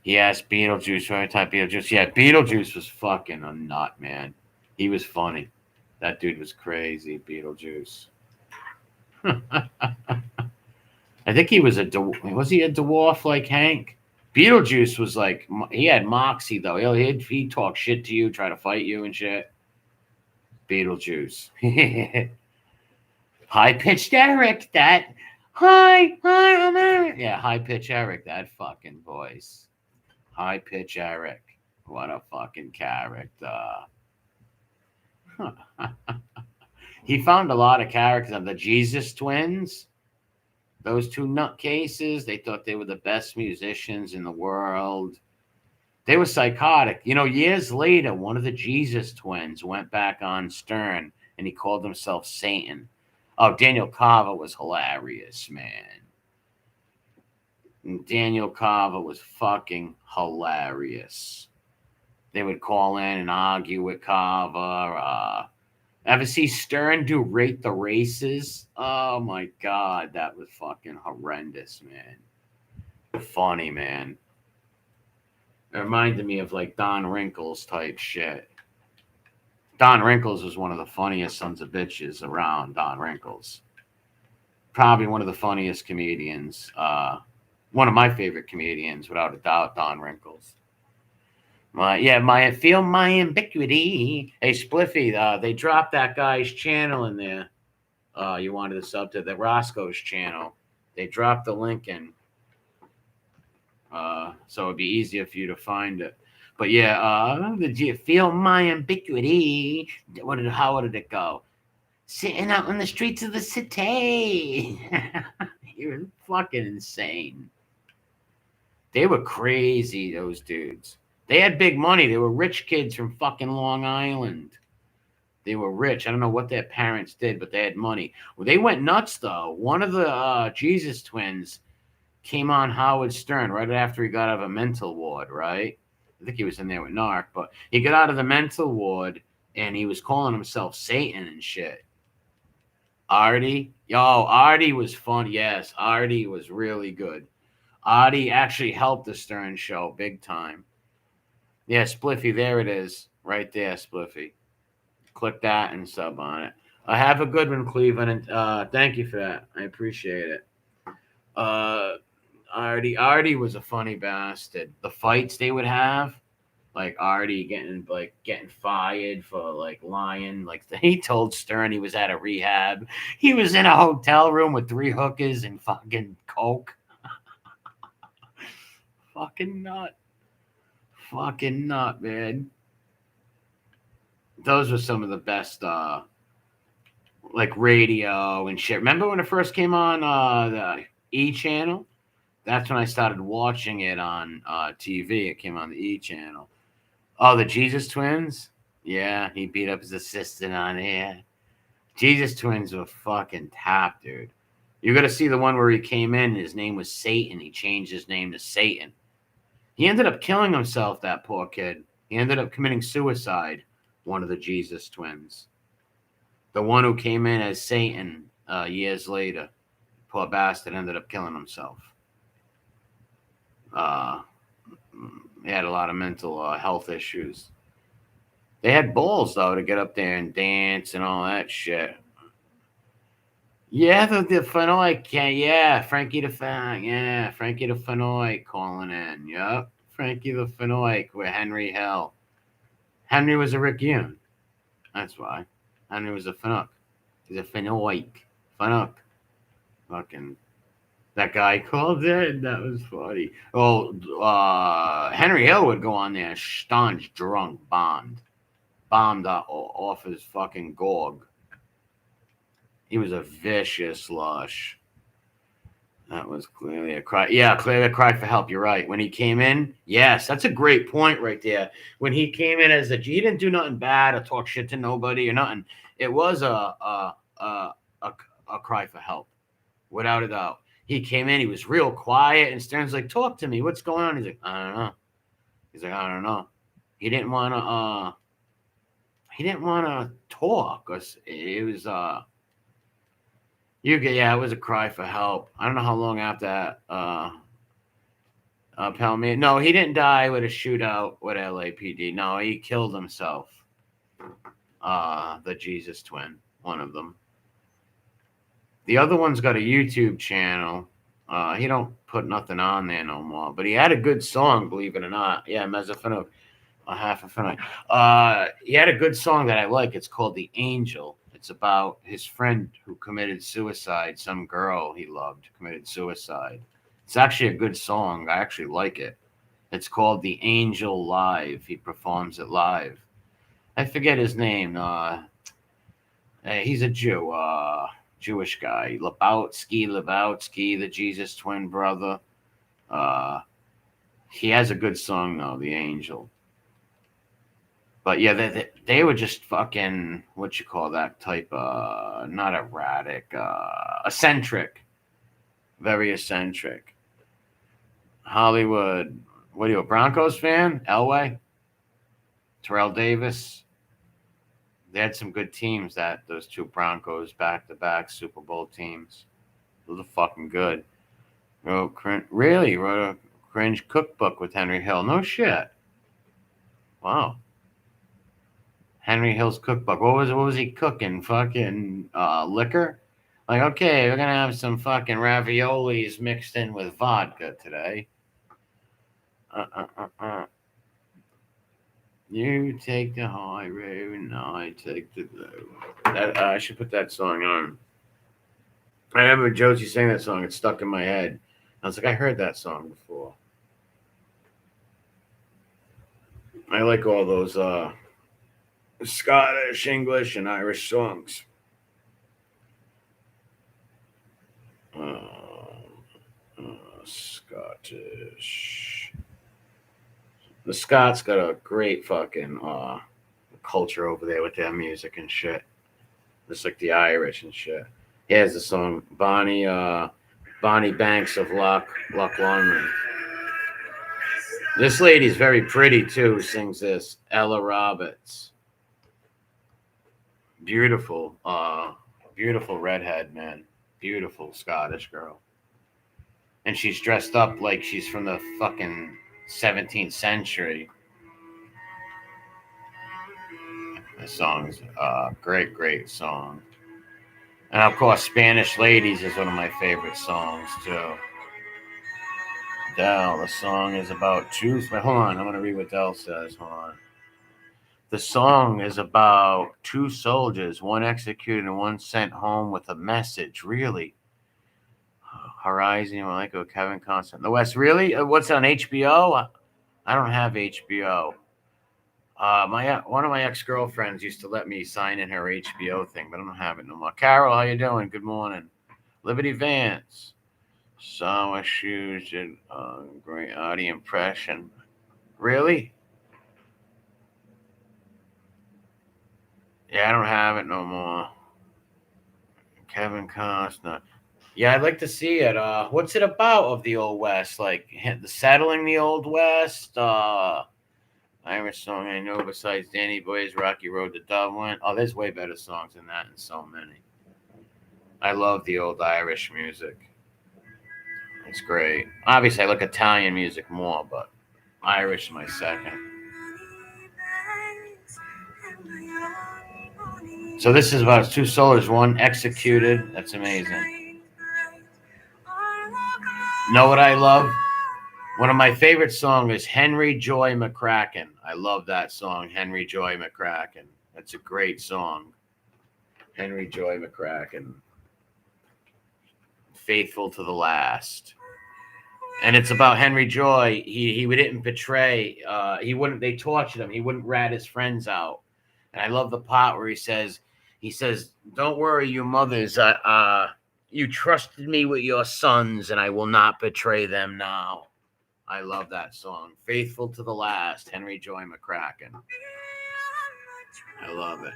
Yes, Beetlejuice. Right, type Beetlejuice. Yeah, Beetlejuice was fucking a nut, man. He was funny. That dude was crazy, Beetlejuice. I think he was was he a dwarf like Hank? Beetlejuice was like, he had moxie though. He'd talk shit to you, try to fight you and shit. Beetlejuice. High-pitched Eric, that. Hi, I'm Eric. Yeah, high-pitched Eric, that fucking voice. High-pitched Eric. What a fucking character. He found a lot of characters of the Jesus twins. Those two nutcases, they thought they were the best musicians in the world. They were psychotic. Years later, one of the Jesus twins went back on Stern, and he called himself Satan. Oh, Daniel Carver was hilarious, man. And Daniel Carver was fucking hilarious. They would call in and argue with Carver. Ever see Stern do Rate the Races? Oh, my God. That was fucking horrendous, man. Funny, man. It reminded me of like Don Wrinkles type shit. Don Wrinkles was one of the funniest sons of bitches around. Don Wrinkles, probably one of the funniest comedians. One of my favorite comedians, without a doubt, Don Wrinkles. I feel my ambiguity. Hey, Spliffy, they dropped that guy's channel in there. You wanted to sub to the Roscoe's channel. They dropped the link in, so it'd be easier for you to find it. But yeah, did you feel my ambiguity? How did it go? Sitting out on the streets of the city. You're fucking insane. They were crazy, those dudes. They had big money. They were rich kids from fucking Long Island. They were rich. I don't know what their parents did, but they had money. Well, they went nuts, though. One of the Jesus twins came on Howard Stern right after he got out of a mental ward, right? I think he was in there with Narc, but he got out of the mental ward, and he was calling himself Satan and shit. Artie? Yo, Artie was fun. Yes, Artie was really good. Artie actually helped the Stern show big time. Yeah, Spliffy, there it is. Right there, Spliffy. Click that and sub on it. Have a good one, Cleveland, and thank you for that. I appreciate it. Artie was a funny bastard. The fights they would have, like Artie getting fired for like lying. Like he told Stern he was at a rehab. He was in a hotel room with 3 hookers and fucking coke. Fucking nut. Fucking nut, man. Those were some of the best like radio and shit. Remember when it first came on the E channel? That's when I started watching it on TV. It came on the E channel. Oh, the Jesus twins? Yeah, he beat up his assistant on here. Jesus twins were fucking top, dude. You're going to see the one where he came in, his name was Satan. He changed his name to Satan. He ended up killing himself, that poor kid. He ended up committing suicide, one of the Jesus twins. The one who came in as Satan years later. Poor bastard ended up killing himself. He had a lot of mental health issues. They had balls, though, to get up there and dance and all that shit. Yeah, the Fenoy, Frankie the Frankie the Fenoy calling in. Yep, Frankie the Fenoy with Henry Hill. Henry was a Rick Yoon. That's why. Henry was a Fenoy. He's a Fenoy. Fenoy. Fucking... That guy called it. That was funny. Oh, Henry Hill would go on there, staunch drunk, bombed off his fucking gorg. He was a vicious lush. That was clearly a cry. Yeah, clearly a cry for help. You're right. When he came in, yes, that's a great point right there. When he came in as he didn't do nothing bad or talk shit to nobody or nothing. It was a cry for help, without a doubt. He came in, he was real quiet, and Stern's like, "Talk to me. What's going on?" He's like, "I don't know." He's like, "I don't know." He didn't want to. He didn't want to talk. It was it was a cry for help. I don't know how long after that. Palmier. No, he didn't die with a shootout with LAPD. No, he killed himself. The Jesus twin, one of them. The other one's got a YouTube channel. He don't put nothing on there no more. But he had a good song, believe it or not. Yeah, Mezzafino, a half a Fino. He had a good song that I like. It's called The Angel. It's about his friend who committed suicide. Some girl he loved committed suicide. It's actually a good song. I actually like it. It's called The Angel Live. He performs it live. I forget his name. He's a Jew. Jewish guy, Lebowski, the Jesus twin brother. He has a good song though, The Angel. But yeah, they were just fucking, what you call that type? Not erratic, eccentric, very eccentric. Hollywood. What are you, a Broncos fan? Elway, Terrell Davis. They had some good teams, those 2 Broncos back-to-back Super Bowl teams. Those are fucking good. Really? Cringe cookbook with Henry Hill. No shit. Wow. Henry Hill's cookbook. What was he cooking? Fucking liquor? Like, okay, we're gonna have some fucking raviolis mixed in with vodka today. You take the high road and I take the low. I should put that song on. I remember Josie sang that song. It stuck in my head. I was like, I heard that song before. I like all those Scottish, English, and Irish songs. Scottish. The Scots got a great fucking culture over there with their music and shit. Just like the Irish and shit. Here's the song Bonnie Banks of Loch Lomond. This lady's very pretty too, who sings this. Ella Roberts. Beautiful redhead, man. Beautiful Scottish girl. And she's dressed up like she's from the fucking 17th century. The song's a great song. And of course, Spanish Ladies is one of my favorite songs too. Dell, the song is about two. Hold on, I'm going to read what Dell says. Hold on. The song is about two soldiers, one executed and one sent home with a message. Really? Horizon, Maleko, Kevin Constant. The West, really? What's on HBO? I don't have HBO. One of my ex-girlfriends used to let me sign in her HBO thing, but I don't have it no more. Carol, how you doing? Good morning. Liberty Vance. Saw shoes did a great audio impression. Really? Yeah, I don't have it no more. Kevin Costner. Yeah, I'd like to see it. What's it about of the Old West? Like settling the Old West? Irish song I know besides Danny Boy's Rocky Road to Dublin. Oh, there's way better songs than that and so many. I love the old Irish music. It's great. Obviously, I like Italian music more, but Irish is my second. So this is about two soldiers, one executed. That's amazing. Know what I love? One of my favorite songs is Henry Joy McCracken. I love that song, Henry Joy McCracken. That's a great song. Henry Joy McCracken. Faithful to the last. And it's about Henry Joy. He didn't betray. They tortured him. He wouldn't rat his friends out. And I love the part where he says, "Don't worry, you mothers. You trusted me with your sons, and I will not betray them now." I love that song. Faithful to the last, Henry Joy McCracken. I love it.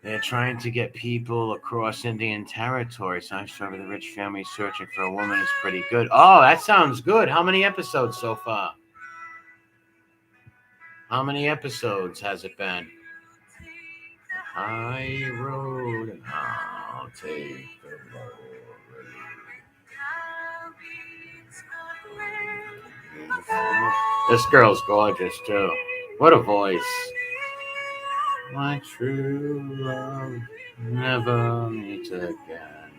They're trying to get people across Indian territory. Science story of the rich family searching for a woman is pretty good. Oh, that sounds good. How many episodes so far? How many episodes has it been? High road and I'll take the road. This girl's gorgeous too. What a voice. My true love never meet again.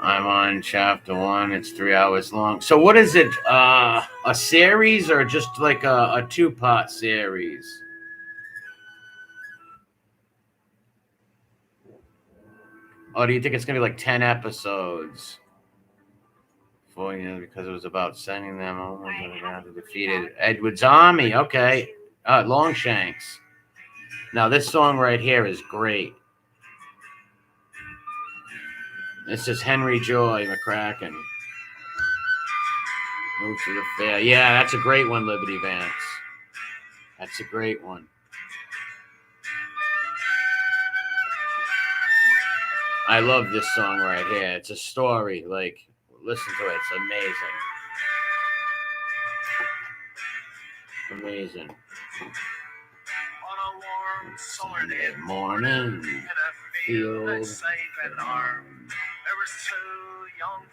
I'm on chapter 1. It's 3 hours long. So what is it? A series or just like a 2-part series? Oh, do you think it's going to be like 10 episodes? Because it was about sending them home to defeated Edward's army. Okay. Longshanks. Now, this song right here is great. This is Henry Joy McCracken. Move to the fair. Yeah, that's a great one, Liberty Vance. That's a great one. I love this song right here. It's a story. Like, listen to it. It's amazing. Amazing. On a warm summer day morning, in a field safe and armed,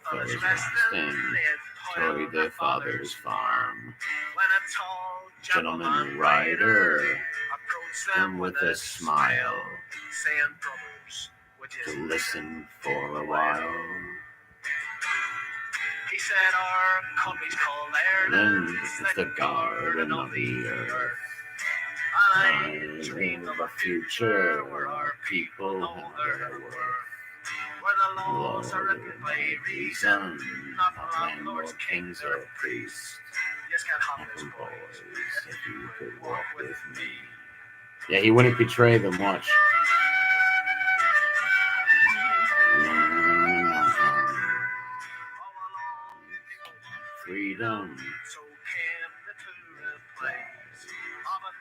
fellas resting, toyed their father's farm. Gentleman rider approached them with a smile, saying, brothers, to listen for a while. He said, our country's called Ireland, it's the garden of the earth. I dream of a future where our people have their worth. Where the laws are written by reason, not landlords, kings, or priests. Yes, can't have this, boys, if you could walk with me. Yeah, he wouldn't betray them much. Freedom. So came the two replies.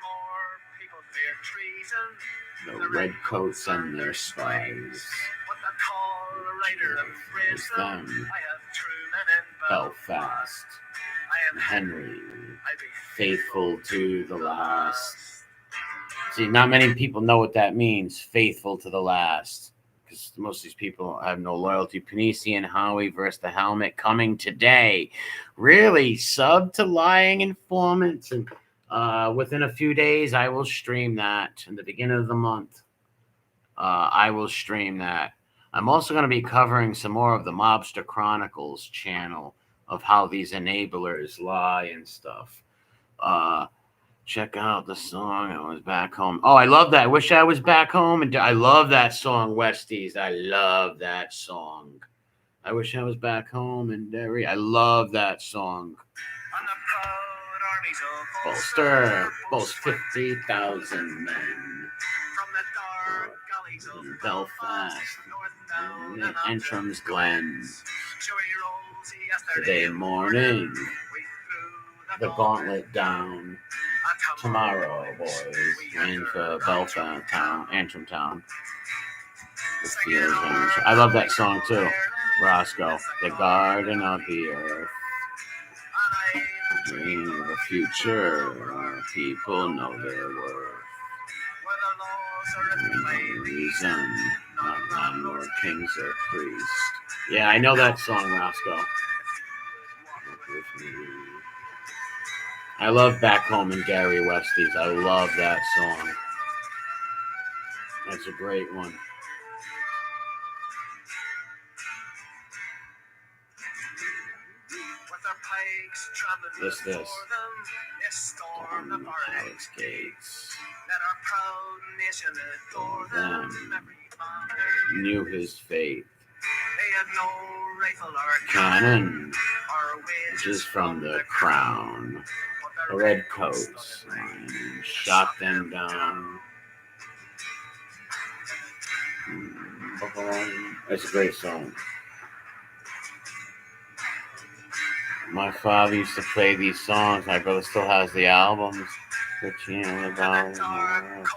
More people fear treason. The redcoats and their spies. What the tall rider embraced them. I have Truman in Belfast. I am Henry. I be faithful to the last. See, not many people know what that means. Faithful to the last. Because most of these people have no loyalty. Panisi and Howie versus the Helmet coming today. Really, sub to lying informants. And within a few days, I will stream that. In the beginning of the month, I will stream that. I'm also going to be covering some more of the Mobster Chronicles channel of how these enablers lie and stuff. Check out the song. I was back home. Oh, I love that. I wish I was back home. And I love that song, Westies. I love that song. I wish I was back home in Derry. I love that song. Bolster, boast 50,000 men from the dark gullies of Belfast, and Antrim's Glen. Today morning, the gauntlet down. Tomorrow, boys, and for Belfast town, Antrim town. I love that song too. Roscoe, the garden of the earth. Dream of a future where people know their worth. No reason, not landlord, kings, or priests. Yeah, I know that song, Roscoe. I love Back Home in Gary Westies. I love that song. That's a great one. This. Storm the palace gates. Let our proud nation adore them. Knew his fate. They had no rifle or cannon, which is from the crown. The redcoats shot them down. That's a great song. My father used to play these songs. My brother still has the albums. The channel about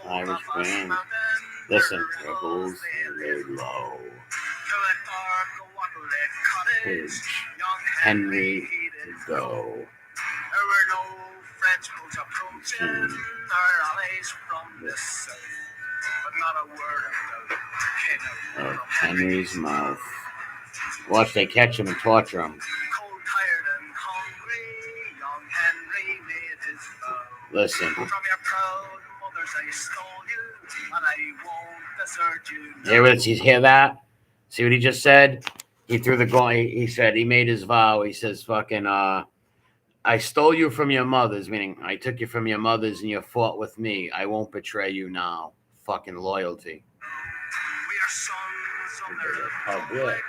Irish band. Listen, rebels laid low. Pidge, Henry, go. There were no French boats approaching our allies from the south, but not a word of Henry's mouth. Watch they catch him and torture him. Listen. Hear that? See what he just said? He threw the goal. He said he made his vow. He says, "Fucking, I stole you from your mothers," meaning I took you from your mothers and you fought with me. I won't betray you now. Fucking loyalty. We are sons of the republic,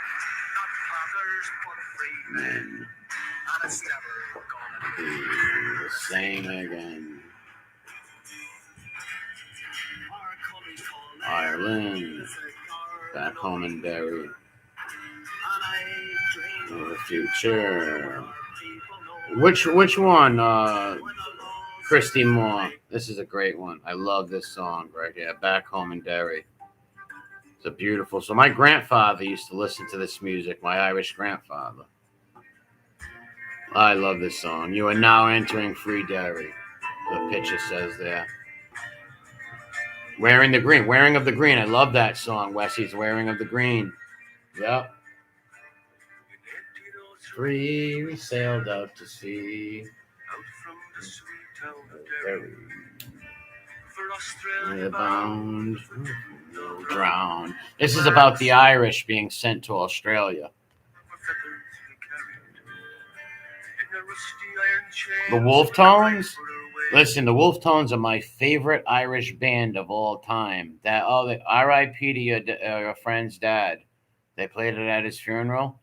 not fathers but free men. And it's never gonna be the same again. Ireland, back home in Derry. The future. Which one? Christy Moore. This is a great one. I love this song right here. Back home in Derry. It's a beautiful. So my grandfather used to listen to this music. My Irish grandfather. I love this song. You are now entering Free Derry. The picture says there. Wearing the green. Wearing of the green. I love that song. Wessy's Wearing of the Green. Yep. free, we sailed out to sea. Out from the sweet town of Very Derry, for Australia bound, bound, no drown. This is about the Irish being sent to Australia. for feathers we carried, in a rusty iron chain. The Wolf Tones? For a way. Listen, the Wolf Tones are my favorite Irish band of all time. That the R.I.P. to your friend's dad. They played it at his funeral.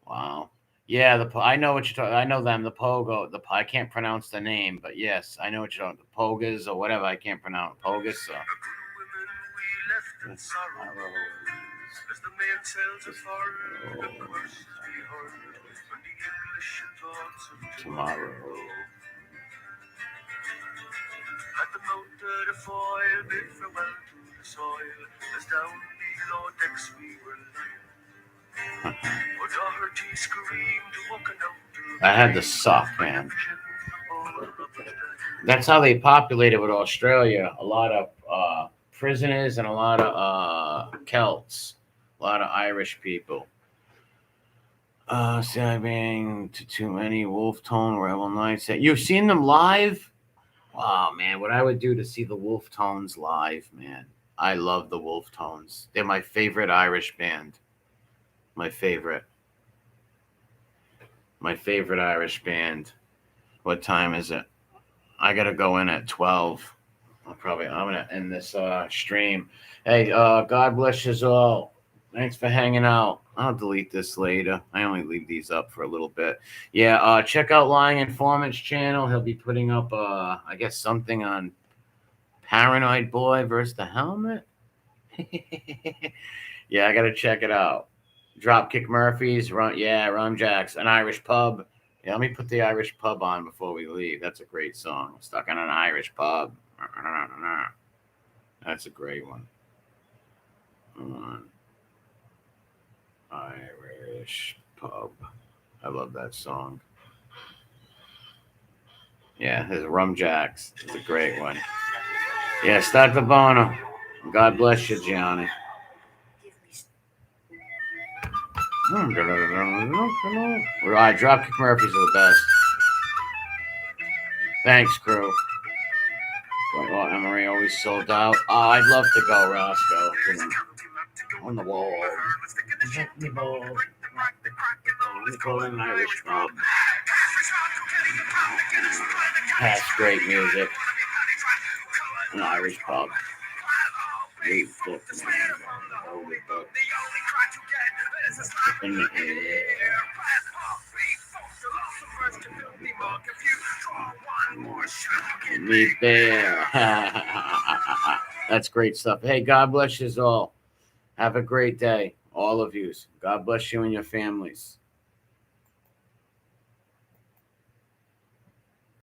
Wow. Yeah, I know what you're talking. I know them. The Pogo. I can't pronounce the name, but yes, I know what you're talking. The Pogas or whatever. I can't pronounce Pogas. So. The good women we left in sorrow, as the mail sails afar, the curses we heard, when the English thoughts of Tomorrow. At the mouth of the foil, bid farewell to the soil, as down below decks we were lying. But Doherty screamed, walking out to That had to suck, man. That's how they populated with Australia. A lot of prisoners and a lot of Celts, a lot of Irish people. Being too many Wolf Tone Rebel Nights. You've seen them live? Wow, man! What I would do to see the Wolf Tones live, man. I love the Wolf Tones. They're my favorite Irish band. My favorite Irish band. What time is it? I gotta go in at 12. I'm gonna end this stream. Hey, God bless you all. Thanks for hanging out. I'll delete this later. I only leave these up for a little bit. Yeah, check out Lying Informant's channel. He'll be putting up I guess something on Paranoid Boy versus the Helmet. Yeah, I gotta check it out. Dropkick Murphys, Rum Jacks, an Irish pub. Yeah, let me put the Irish pub on before we leave. That's a great song. Stuck in an Irish pub. That's a great one. Irish pub. I love that song. Yeah, there's Rum Jacks. It's a great one. Yeah, start the bono. God bless you, Gianni. Right, Dropkick Murphys are the best. Thanks, crew. Oh, Emery always sold out. Oh, I'd love to go, Roscoe. On the wall. An Irish pub. That's great music. An Irish pub. In the air. Me bear. That's great stuff. Hey, God bless you all. Have a great day, all of you. God bless you and your families.